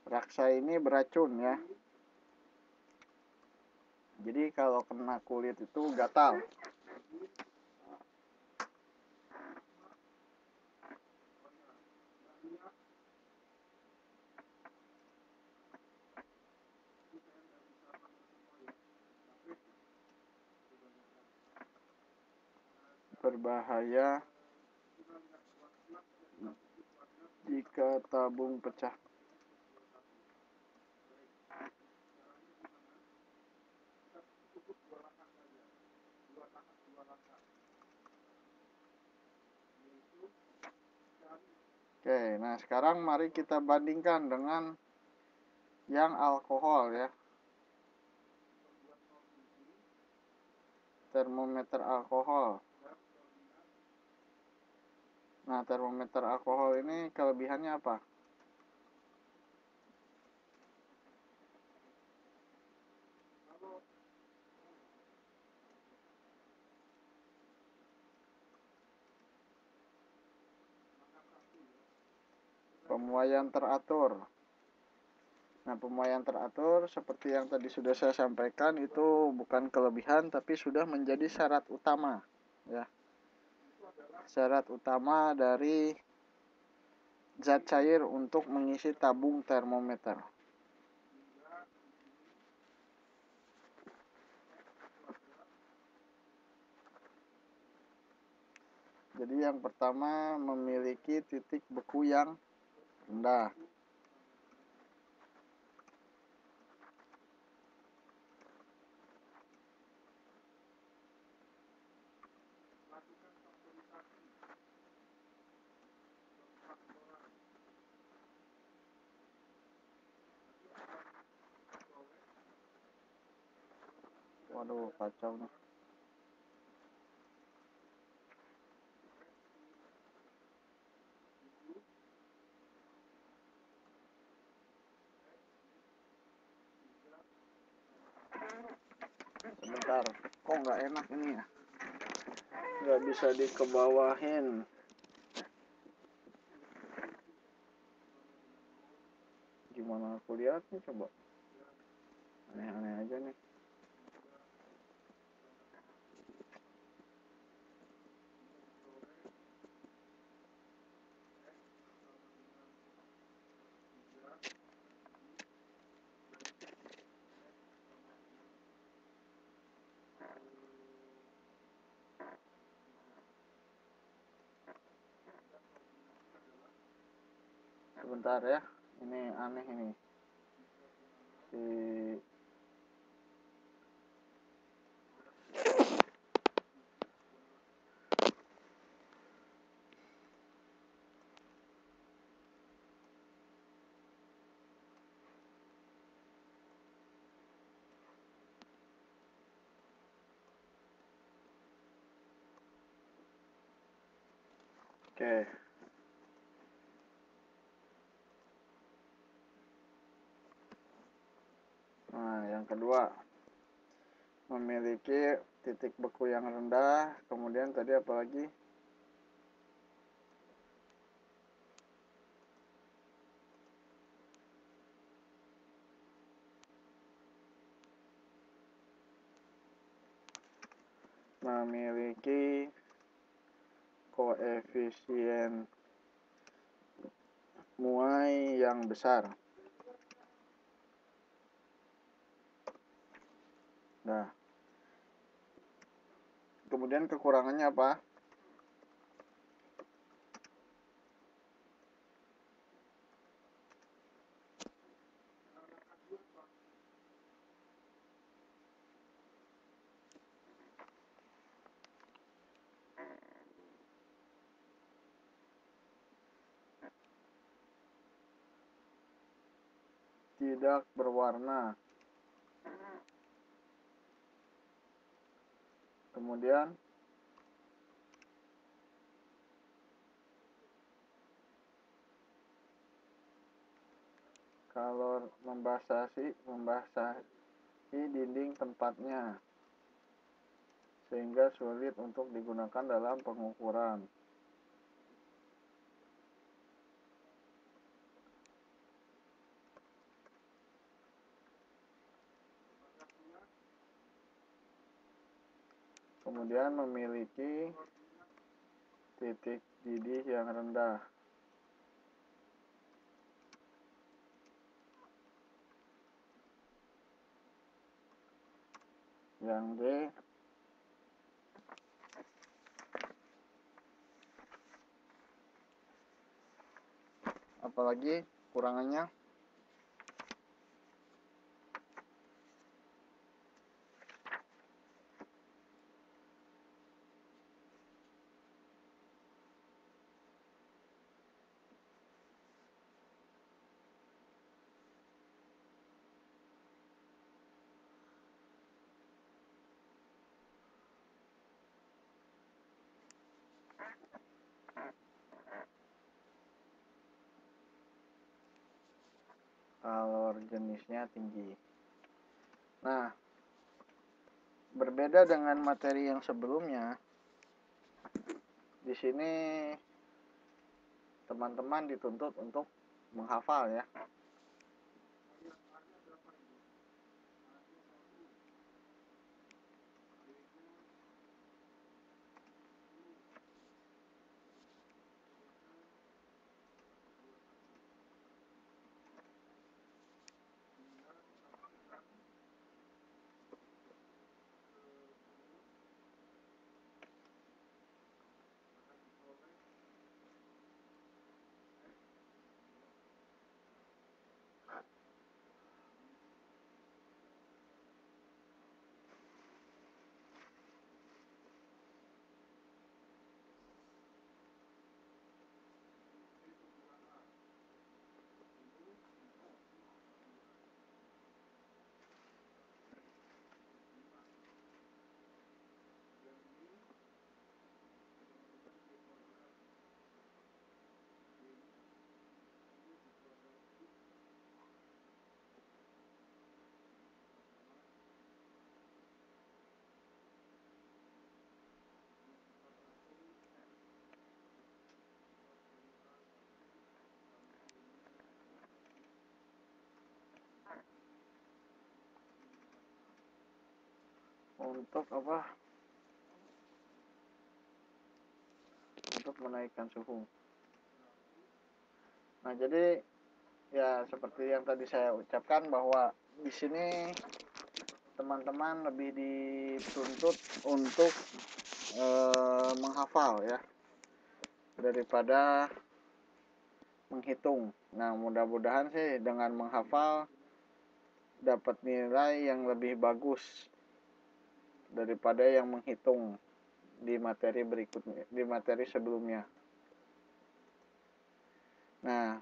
raksa ini beracun ya. Jadi kalau kena kulit itu gatal. Berbahaya jika tabung pecah. Oke, nah sekarang mari kita bandingkan dengan yang alkohol ya. Termometer alkohol. Nah, termometer alkohol ini kelebihannya apa? Pemuaian teratur. Nah, pemuaian teratur seperti yang tadi sudah saya sampaikan itu bukan kelebihan tapi sudah menjadi syarat utama, ya. Syarat utama dari zat cair untuk mengisi tabung termometer. Jadi yang pertama memiliki titik beku yang rendah. Waduh, kacau nih. Sebentar, kok nggak enak ini ya? Nggak bisa dikebawahin. Gimana aku lihatnya coba? Aneh-aneh aja nih. Sebentar ya, ini aneh ini. Oke. Nah, yang kedua, memiliki titik beku yang rendah. Kemudian tadi apa lagi? Memiliki koefisien muai yang besar. Nah, kemudian kekurangannya apa? Tidak berwarna. Kemudian kalau membasahi dinding tempatnya sehingga sulit untuk digunakan dalam pengukuran. Kemudian memiliki titik didih yang rendah. Yang D, apalagi kurangannya? Kalau jenisnya tinggi. Nah, berbeda dengan materi yang sebelumnya, di sini teman-teman dituntut untuk menghafal ya. Ayat-ayat berapa ini? Ayat 1 yaitu 10 hingga disampaikan terus akan diperoleh itu 2A dulu dimensi 5 dan ini kemudian dikuadrasi ini dikuadrasi sama ini dikuadrasi F buat dikuadrasi sama ini dikuadrasi Untuk apa? Untuk menaikkan suhu. Nah, jadi ya seperti yang tadi saya ucapkan bahwa di sini teman-teman lebih dituntut untuk menghafal ya daripada menghitung. Nah, mudah-mudahan sih dengan menghafal dapat nilai yang lebih bagus daripada yang menghitung di materi berikutnya, di materi sebelumnya. Nah,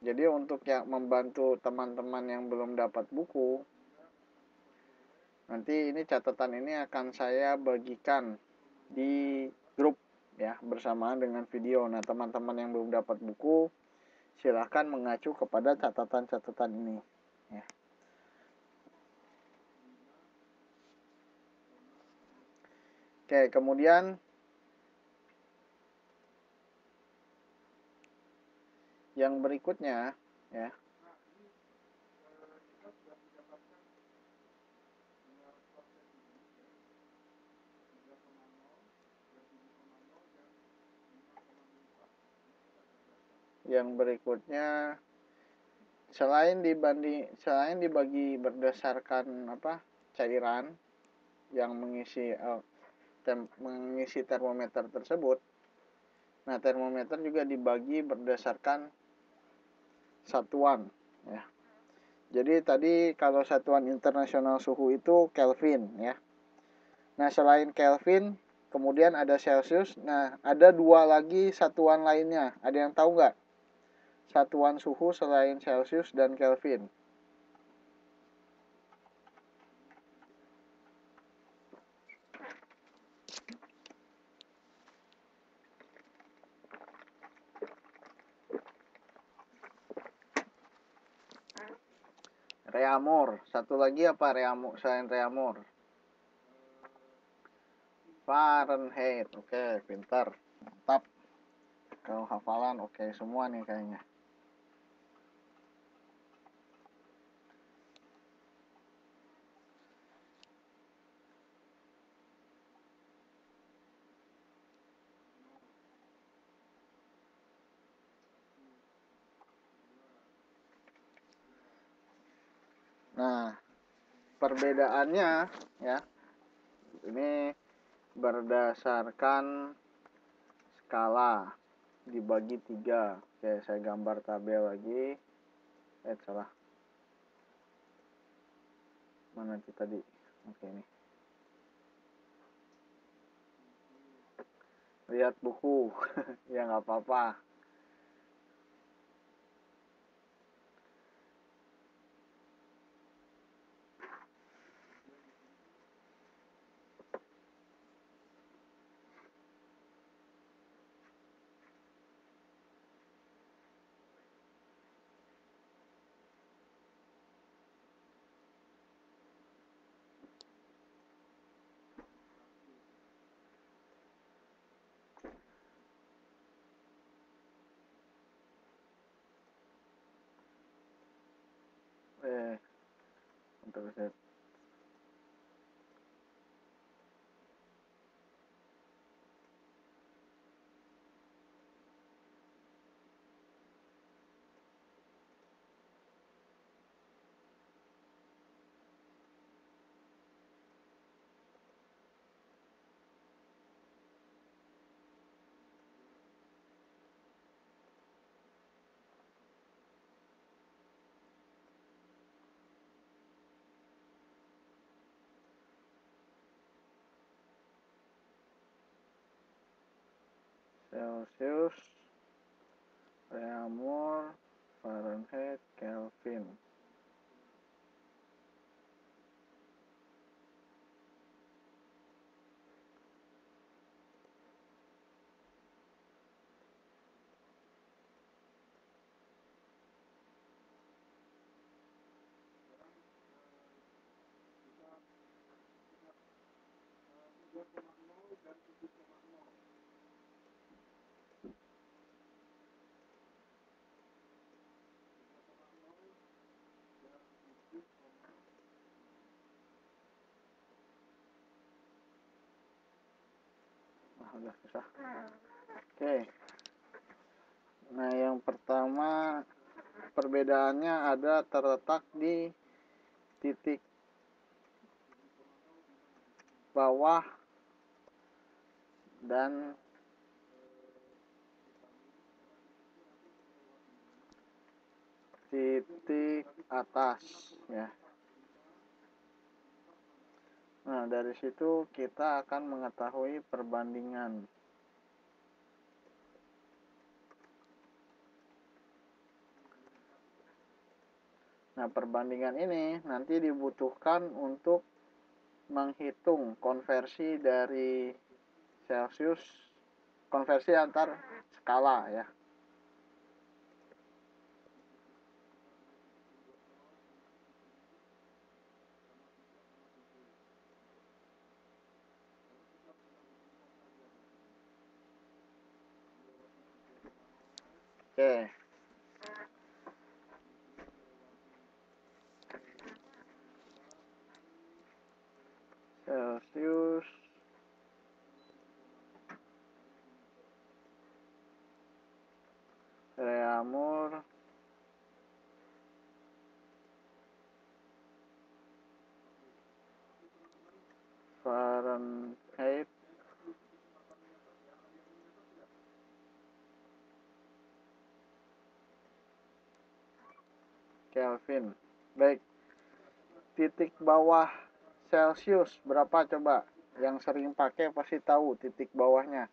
jadi untuk yang membantu teman-teman yang belum dapat buku, nanti ini catatan ini akan saya bagikan di grup ya bersamaan dengan video. Nah, teman-teman yang belum dapat buku silahkan mengacu kepada catatan-catatan ini ya. Oke, kemudian yang berikutnya ya. Nah, ini kita sudah mendapatkan proses ini ya 3,0 dan 7,0 dan 5,4 ini kita sudah dapat. Yang berikutnya selain dibagi berdasarkan apa cairan yang mengisi termometer tersebut. Nah, termometer juga dibagi berdasarkan satuan ya. Jadi tadi kalau satuan internasional suhu itu Kelvin ya. Nah, selain Kelvin kemudian ada Celsius. Nah, ada dua lagi satuan lainnya. Ada yang tahu nggak? Satuan suhu selain Celsius dan Kelvin. Reaumur. Satu lagi apa reaumur selain reaumur? Fahrenheit. Oke, pintar. Mantap. Kalau hafalan oke semua nih kayaknya. Nah, perbedaannya ya ini berdasarkan skala dibagi 3. Oke, saya gambar tabel lagi. Salah. Mana itu tadi? Oke, ini. Lihat buku. Ya nggak apa-apa. untuk set Celsius, Reaumur, Fahrenheit, Kelvin. Udah susah. Oke. Nah, yang pertama perbedaannya ada terletak di titik bawah dan titik atas ya. Nah, dari situ kita akan mengetahui perbandingan. Nah, perbandingan ini nanti dibutuhkan untuk menghitung konversi dari Celsius, konversi antar skala ya. Oke. Celsius, Reaumur, Fahrenheit, Kelvin. Baik. Titik bawah Celsius berapa coba? Yang sering pakai pasti tahu titik bawahnya.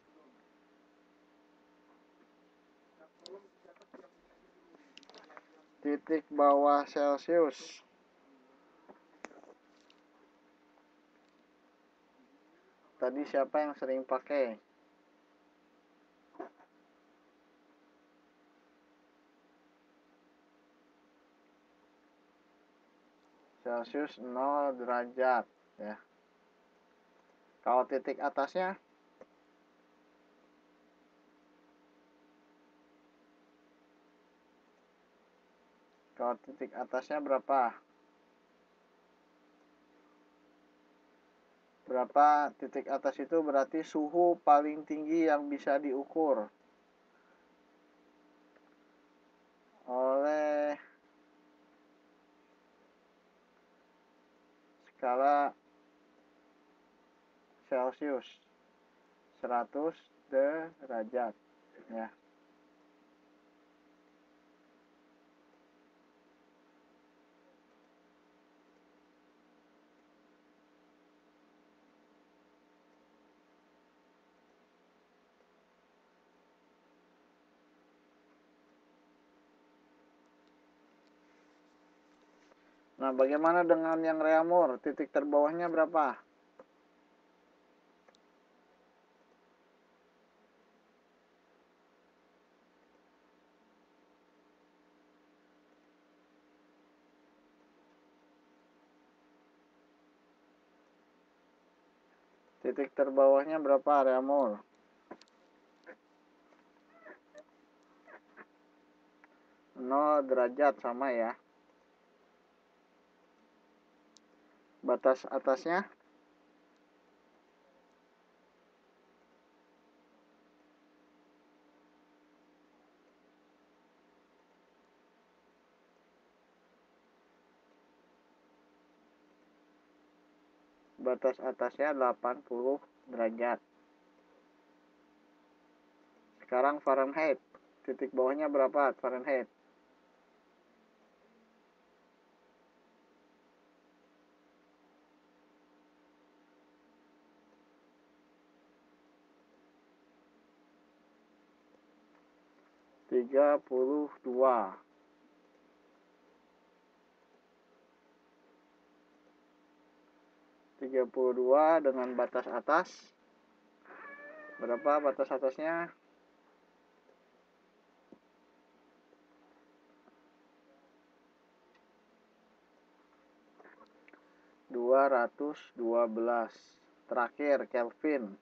Titik bawah Celsius. Tadi siapa yang sering pakai? Celsius 0 derajat ya. Kalau titik atasnya? Kalau titik atasnya berapa? Berapa titik atas itu berarti suhu paling tinggi yang bisa diukur oleh skala Celsius 100 derajat ya. Nah, bagaimana dengan yang Reaumur? Titik terbawahnya berapa? Titik terbawahnya berapa Reaumur? 0 derajat sama ya. Batas atasnya batas atasnya 80 derajat. Sekarang Fahrenheit. Titik bawahnya berapa Fahrenheit? Tiga puluh dua dengan batas atas berapa batas atasnya? 212. Terakhir Kelvin.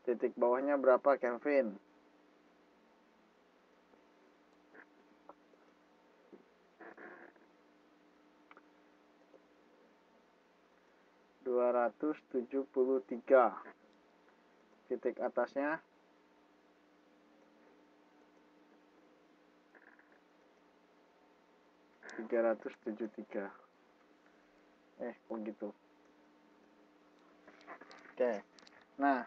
Titik bawahnya berapa Kelvin? 273. Titik atasnya 373. Kok gitu? Oke. Nah,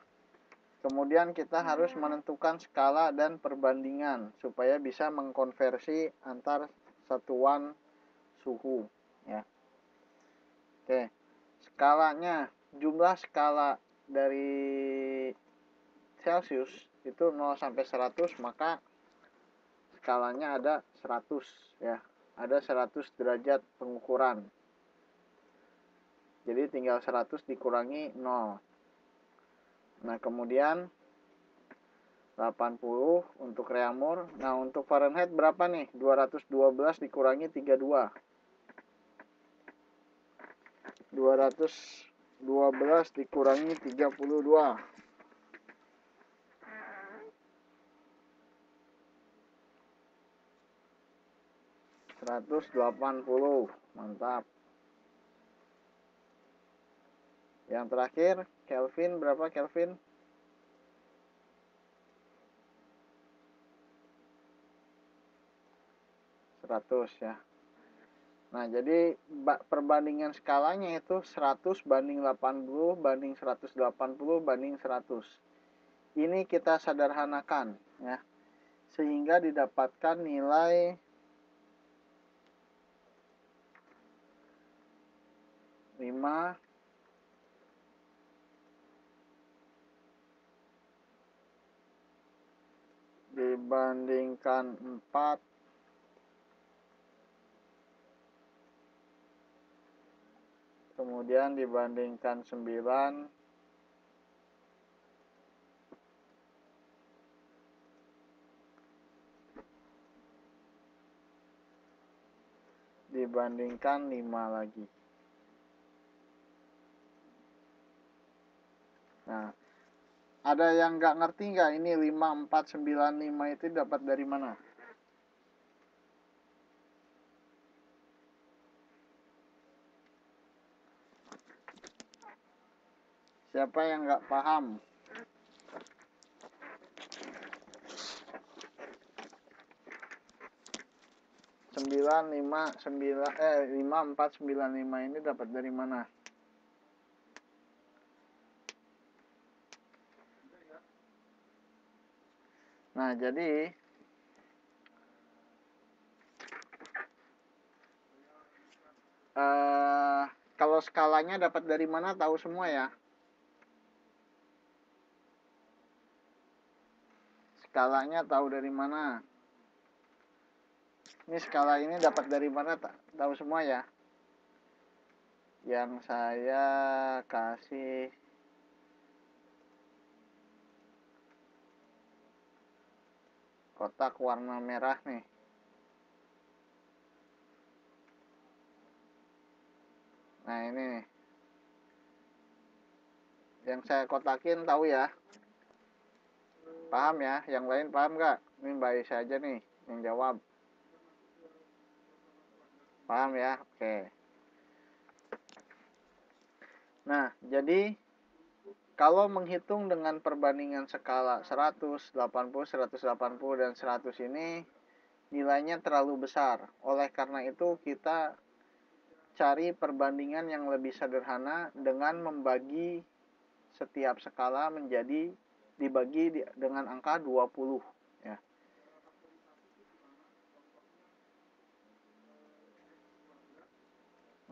kemudian kita harus menentukan skala dan perbandingan supaya bisa mengkonversi antar satuan suhu, ya. Oke. Skalanya, jumlah skala dari Celcius itu 0 sampai 100, maka skalanya ada 100, ya. Ada 100 derajat pengukuran. Jadi tinggal 100 dikurangi 0. Nah, kemudian 80 untuk Reaumur. Nah, untuk Fahrenheit berapa nih? 212 dikurangi 32. 212 dikurangi 32. 180. Mantap. Yang terakhir, Kelvin berapa Kelvin? 100, ya. Nah, jadi perbandingan skalanya itu 100 banding 80 banding 180 banding 100. Ini kita sederhanakan, ya. Sehingga didapatkan nilai 5 dibandingkan 4 kemudian dibandingkan 9 dibandingkan 5 lagi. Nah, ada yang nggak ngerti nggak ini 5495 itu dapat dari mana? Siapa yang nggak paham? 5495 ini dapat dari mana? Nah, jadi kalau skalanya dapat dari mana tahu semua ya? Skalanya tahu dari mana? Ini skala ini dapat dari mana tahu semua ya? Yang saya kasih kotak warna merah nih. Nah, ini nih. Yang saya kotakin tahu ya? Paham ya? Yang lain paham nggak? Ini Mbak Aisyah aja nih yang jawab. Paham ya? Oke. Nah, jadi kalau menghitung dengan perbandingan skala 100, 80, 180, dan 100 ini nilainya terlalu besar. Oleh karena itu kita cari perbandingan yang lebih sederhana dengan membagi setiap skala menjadi dibagi dengan angka 20 ya.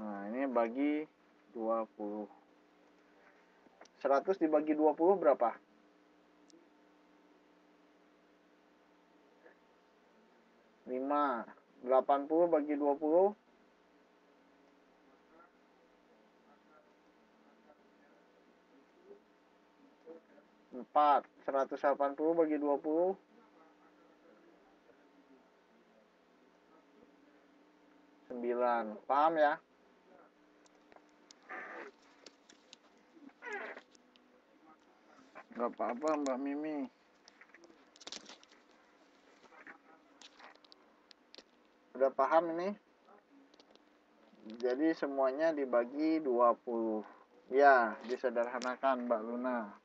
Nah, ini bagi 20. 100 dibagi 20 berapa? 5. 80 bagi 20 4. 180 bagi 20 9. Paham ya? Gak apa-apa Mbak Mimi. Udah paham ini? Jadi semuanya dibagi 20. Ya, disederhanakan Mbak Luna.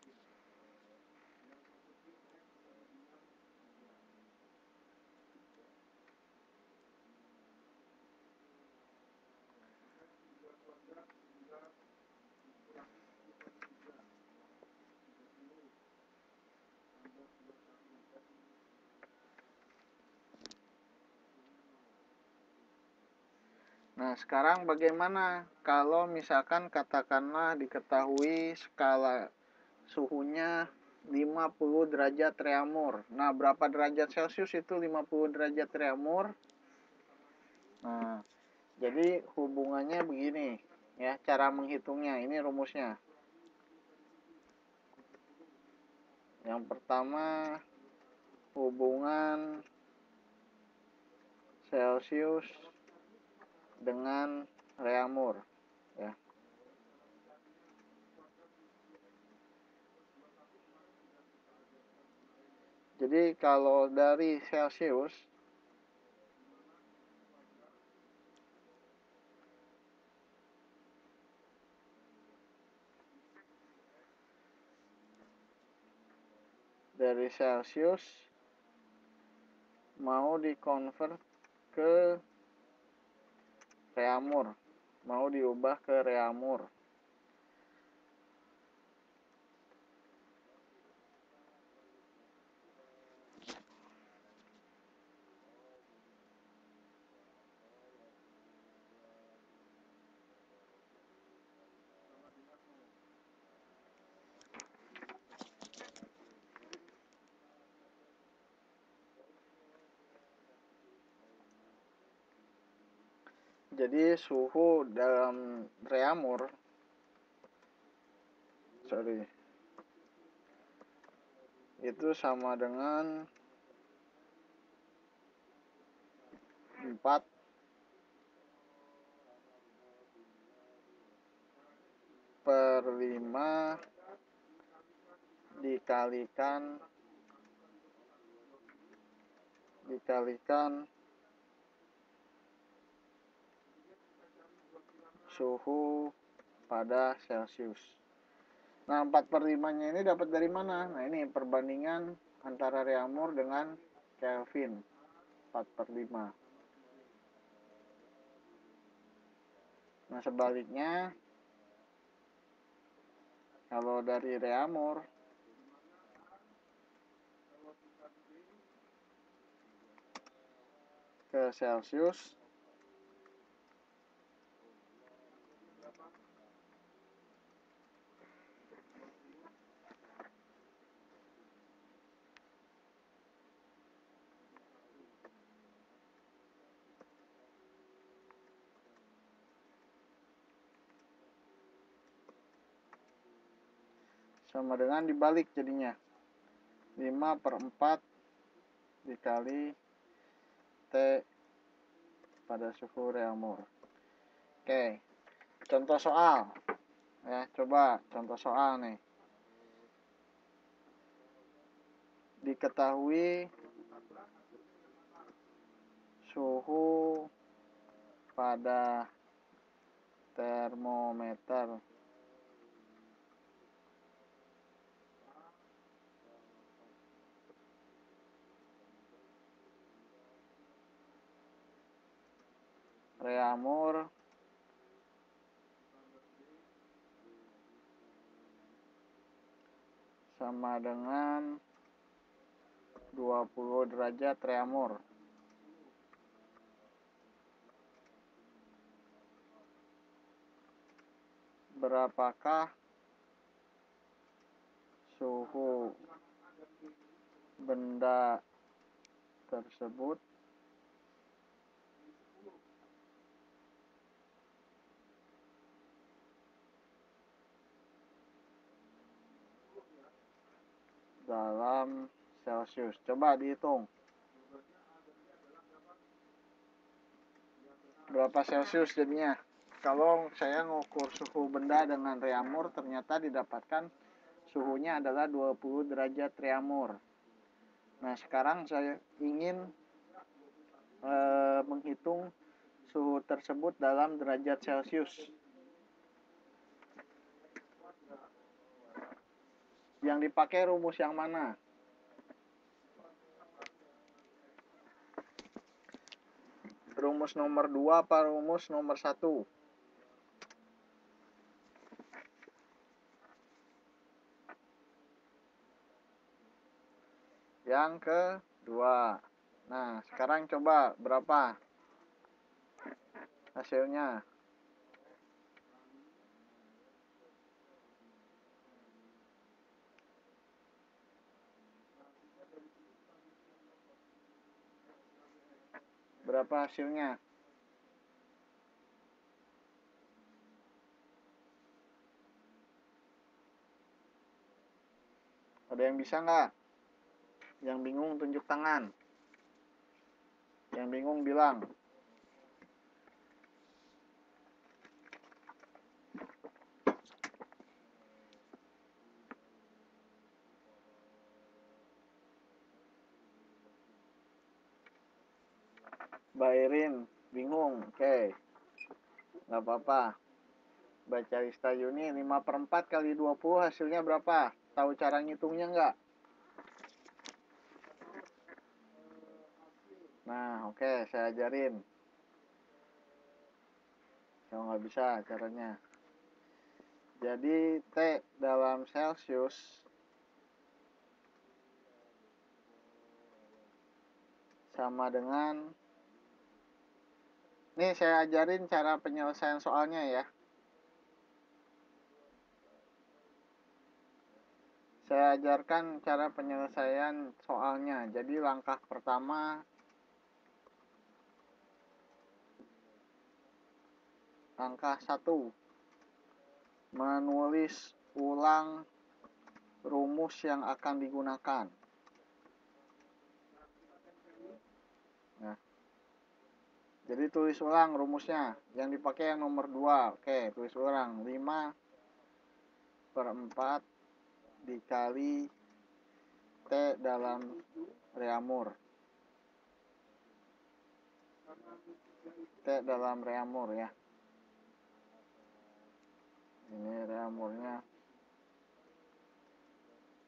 Nah, sekarang bagaimana kalau misalkan katakanlah diketahui skala suhunya 50 derajat reaumur. Nah, berapa derajat Celcius itu 50 derajat reaumur? Nah, jadi hubungannya begini ya, cara menghitungnya. Ini rumusnya. Yang pertama, hubungan Celcius dengan reaumur ya. Jadi kalau dari Celcius mau dikonvert ke reaumur, mau diubah ke reaumur. Jadi suhu dalam reaumur itu sama dengan 4/5 dikalikan suhu pada Celcius. Nah, 4/5-nya ini dapat dari mana? Nah, ini perbandingan antara reaumur dengan Kelvin. 4/5. Nah, sebaliknya kalau dari reaumur ke Celcius sama dengan dibalik jadinya 5/4 dikali T pada suhu reaumur. Oke, contoh soal ya, coba contoh soal nih. Diketahui suhu pada termometer reamur sama dengan 20 derajat reamur. Berapakah suhu benda tersebut dalam Celcius? Coba dihitung. Berapa Celcius jadinya? Kalau saya ngukur suhu benda dengan reamur, ternyata didapatkan suhunya adalah 20 derajat reamur. Nah, sekarang saya ingin menghitung suhu tersebut dalam derajat Celcius. Yang dipakai rumus yang mana? Rumus nomor 2 apa rumus nomor 1? Yang kedua. Nah, sekarang coba berapa hasilnya? Berapa hasilnya? Ada yang bisa nggak? Yang bingung tunjuk tangan. Yang bingung bilang. Mbak Irin bingung. Oke. Nggak apa-apa. Baca Rista Yuni 5/4 kali 20 hasilnya berapa? Tahu cara ngitungnya nggak? Nah, oke, saya ajarin. Kalau nggak bisa caranya. Jadi T dalam Celcius sama dengan, nih saya ajarin cara penyelesaian soalnya ya. Saya ajarkan cara penyelesaian soalnya. Jadi langkah pertama, langkah 1, menulis ulang rumus yang akan digunakan. Nah, jadi tulis ulang rumusnya. Yang dipakai yang nomor 2. Oke, tulis ulang. 5/4 dikali T dalam reamur. T dalam reamur ya. Ini reamurnya.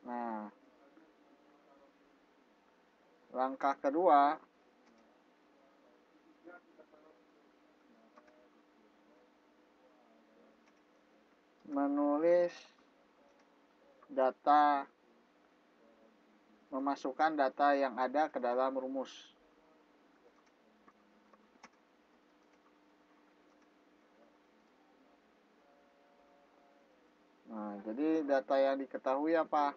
Nah, langkah kedua, menulis data, memasukkan data yang ada ke dalam rumus. Nah, jadi data yang diketahui apa?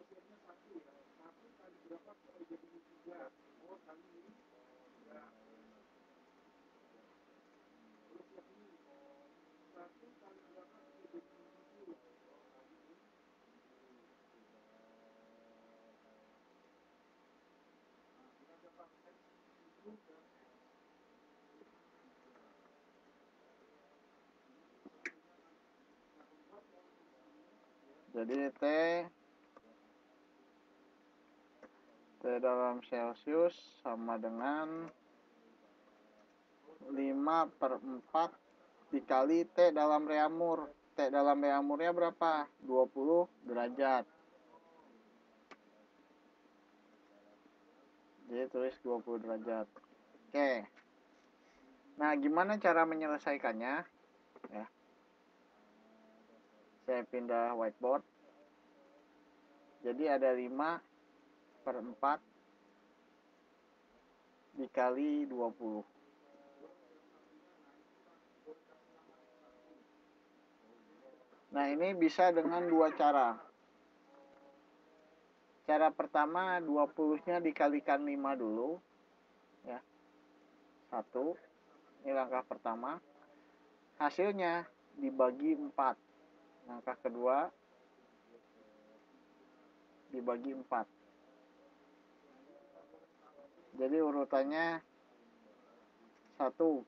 Jadi T dalam Celcius sama dengan 5/4 dikali T dalam reamur. T dalam reamurnya berapa? 20 derajat. Jadi tulis 20 derajat. Oke. Nah, gimana cara menyelesaikannya? Ya. Saya pindah whiteboard. Jadi ada 5/4 dikali 20. Nah, ini bisa dengan dua cara. Cara pertama, 20-nya dikalikan 5 dulu. Ya. 1. Ini langkah pertama. Hasilnya dibagi 4. Langkah kedua dibagi 4. Jadi urutannya 1,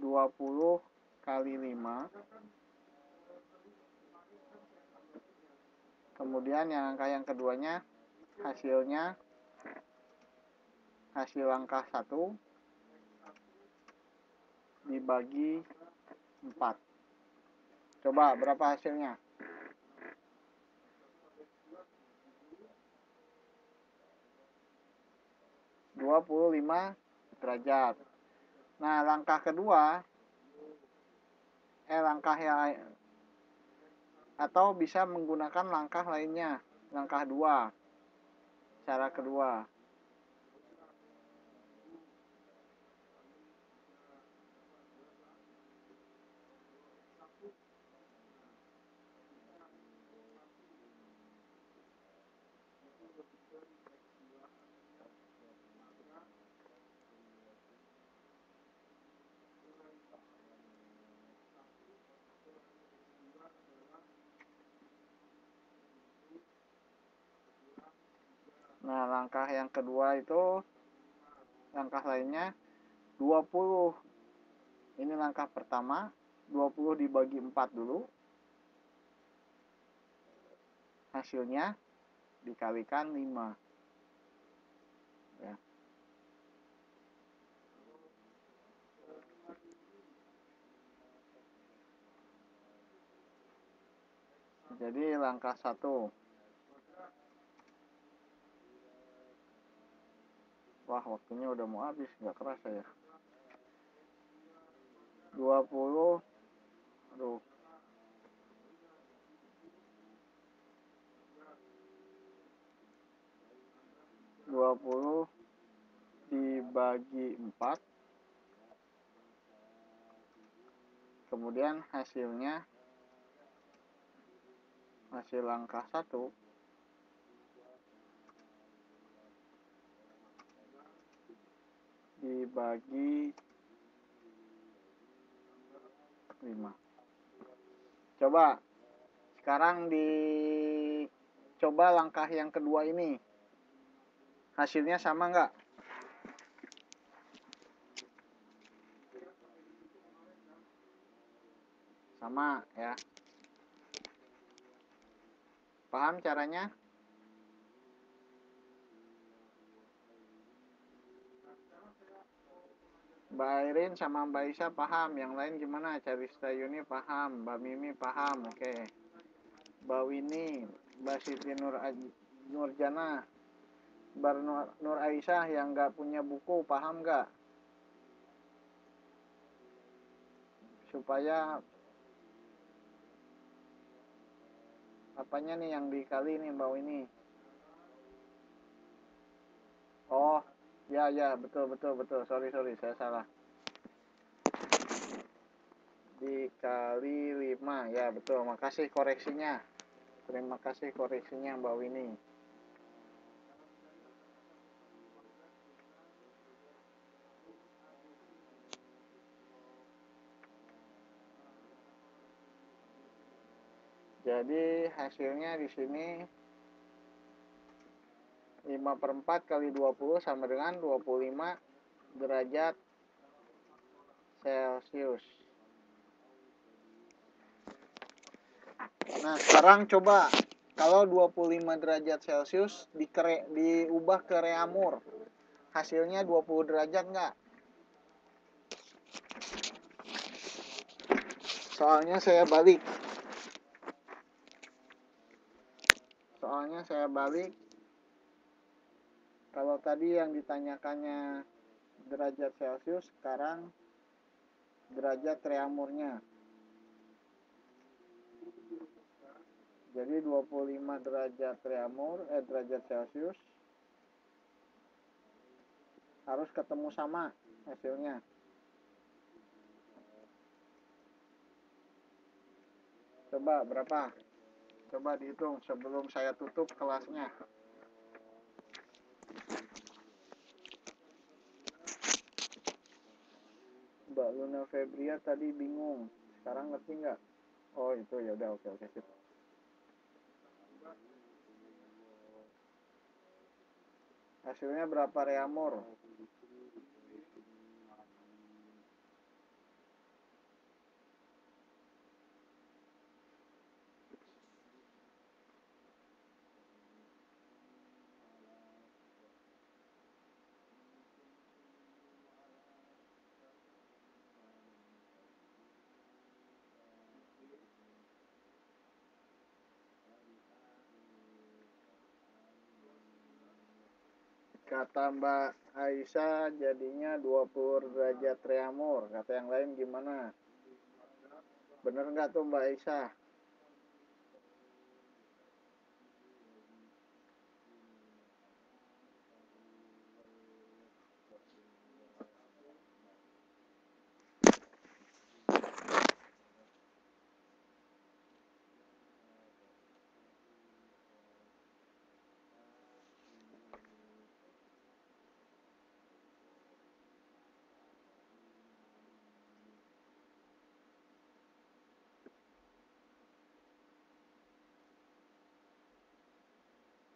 20 kali 5. Kemudian yang angka yang keduanya hasilnya hasil langkah 1 dibagi 4. Coba berapa hasilnya? 25 derajat. Nah, langkah kedua langkah yang atau bisa menggunakan langkah lainnya. Langkah 2. Cara kedua. Nah, langkah yang kedua itu langkah lainnya 20. Ini langkah pertama, 20 dibagi 4 dulu. Hasilnya dikalikan 5. Ya. Jadi langkah 1. Wah, waktunya udah mau habis, nggak kerasa ya. 20. Aduh. 20 dibagi 4. Kemudian hasilnya hasil langkah 1 dibagi 5. Coba sekarang dicoba langkah yang kedua ini. Hasilnya sama nggak? Sama ya. Paham caranya? Mbak Airin sama Mbak Isa paham. Yang lain gimana? Carista Yuni paham. Mbak Mimi paham. Oke. Mbak Winnie, Mbak Siti Nurjana, Mbak Nur Aisyah yang nggak punya buku paham nggak? Supaya apanya nih yang dikali nih Mbak Winnie? Oh, ya betul. Sorry saya salah. Dikali 5 ya betul. Makasih koreksinya. Terima kasih koreksinya Mbak Winnie. Jadi hasilnya di sini 5/4 kali 20 sama dengan 25 derajat Celcius. Nah, sekarang coba kalau 25 derajat Celcius diubah ke Reaumur. Hasilnya 20 derajat nggak? Soalnya saya balik. Kalau tadi yang ditanyakannya derajat Celcius, sekarang derajat Reaumurnya. Jadi 25 derajat derajat Celcius harus ketemu sama hasilnya. Coba berapa? Coba dihitung sebelum saya tutup kelasnya. Mbak Luna Febria tadi bingung. Sekarang ngerti nggak? Oh itu ya udah, oke sip. Hasilnya berapa Reaumur? Kata Mbak Aisyah jadinya 20 derajat Reaumur. Kata yang lain gimana? Bener nggak tuh Mbak Aisyah?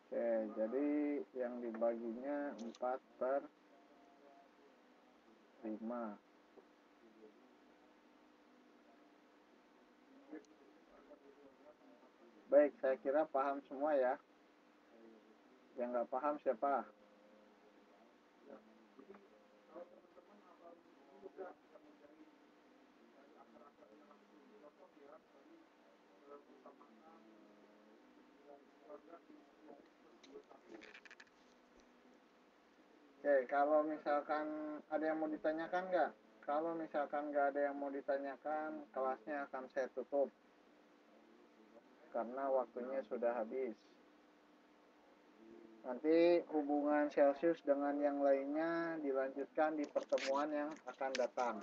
Oke, jadi yang dibaginya 4/5. Baik, saya kira paham semua ya. Yang nggak paham siapa? Oke, kalau misalkan ada yang mau ditanyakan nggak? Kalau misalkan nggak ada yang mau ditanyakan, kelasnya akan saya tutup. Karena waktunya sudah habis. Nanti hubungan Celcius dengan yang lainnya dilanjutkan di pertemuan yang akan datang.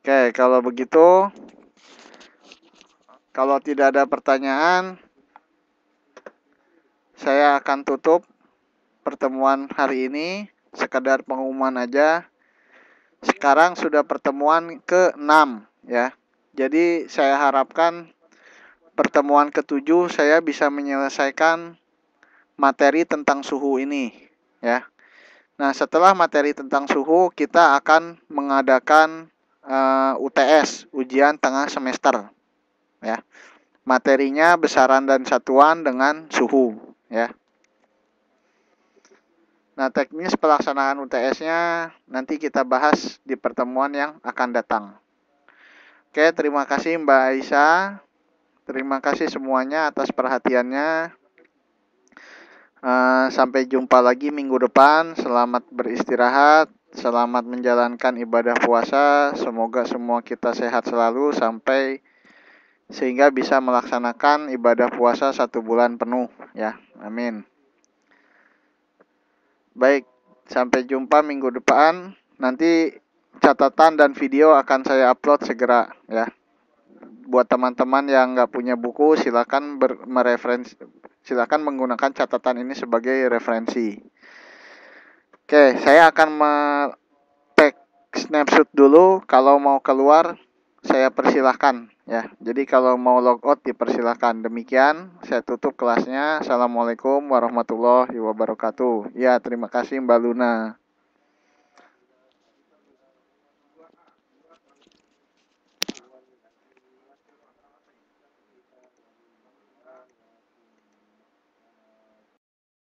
Oke, kalau begitu, kalau tidak ada pertanyaan, saya akan tutup pertemuan hari ini. Sekedar pengumuman aja. Sekarang sudah pertemuan ke-6 ya. Jadi saya harapkan pertemuan ke-7 saya bisa menyelesaikan materi tentang suhu ini ya. Nah, setelah materi tentang suhu, kita akan mengadakan UTS, ujian tengah semester ya. Materinya besaran dan satuan dengan suhu ya. Nah, teknis pelaksanaan UTS-nya nanti kita bahas di pertemuan yang akan datang. Oke, terima kasih Mbak Aisyah. Terima kasih semuanya atas perhatiannya. Sampai jumpa lagi minggu depan. Selamat beristirahat. Selamat menjalankan ibadah puasa. Semoga semua kita sehat selalu sehingga bisa melaksanakan ibadah puasa 1 bulan penuh ya. Amin. Baik, sampai jumpa minggu depan. Nanti catatan dan video akan saya upload segera ya. Buat teman-teman yang nggak punya buku, silakan silakan menggunakan catatan ini sebagai referensi. Oke, saya akan take snapshot dulu. Kalau mau keluar, saya persilahkan ya. Jadi kalau mau logout dipersilahkan. Demikian, saya tutup kelasnya. Assalamualaikum warahmatullahi wabarakatuh. Ya, terima kasih Mbak Luna.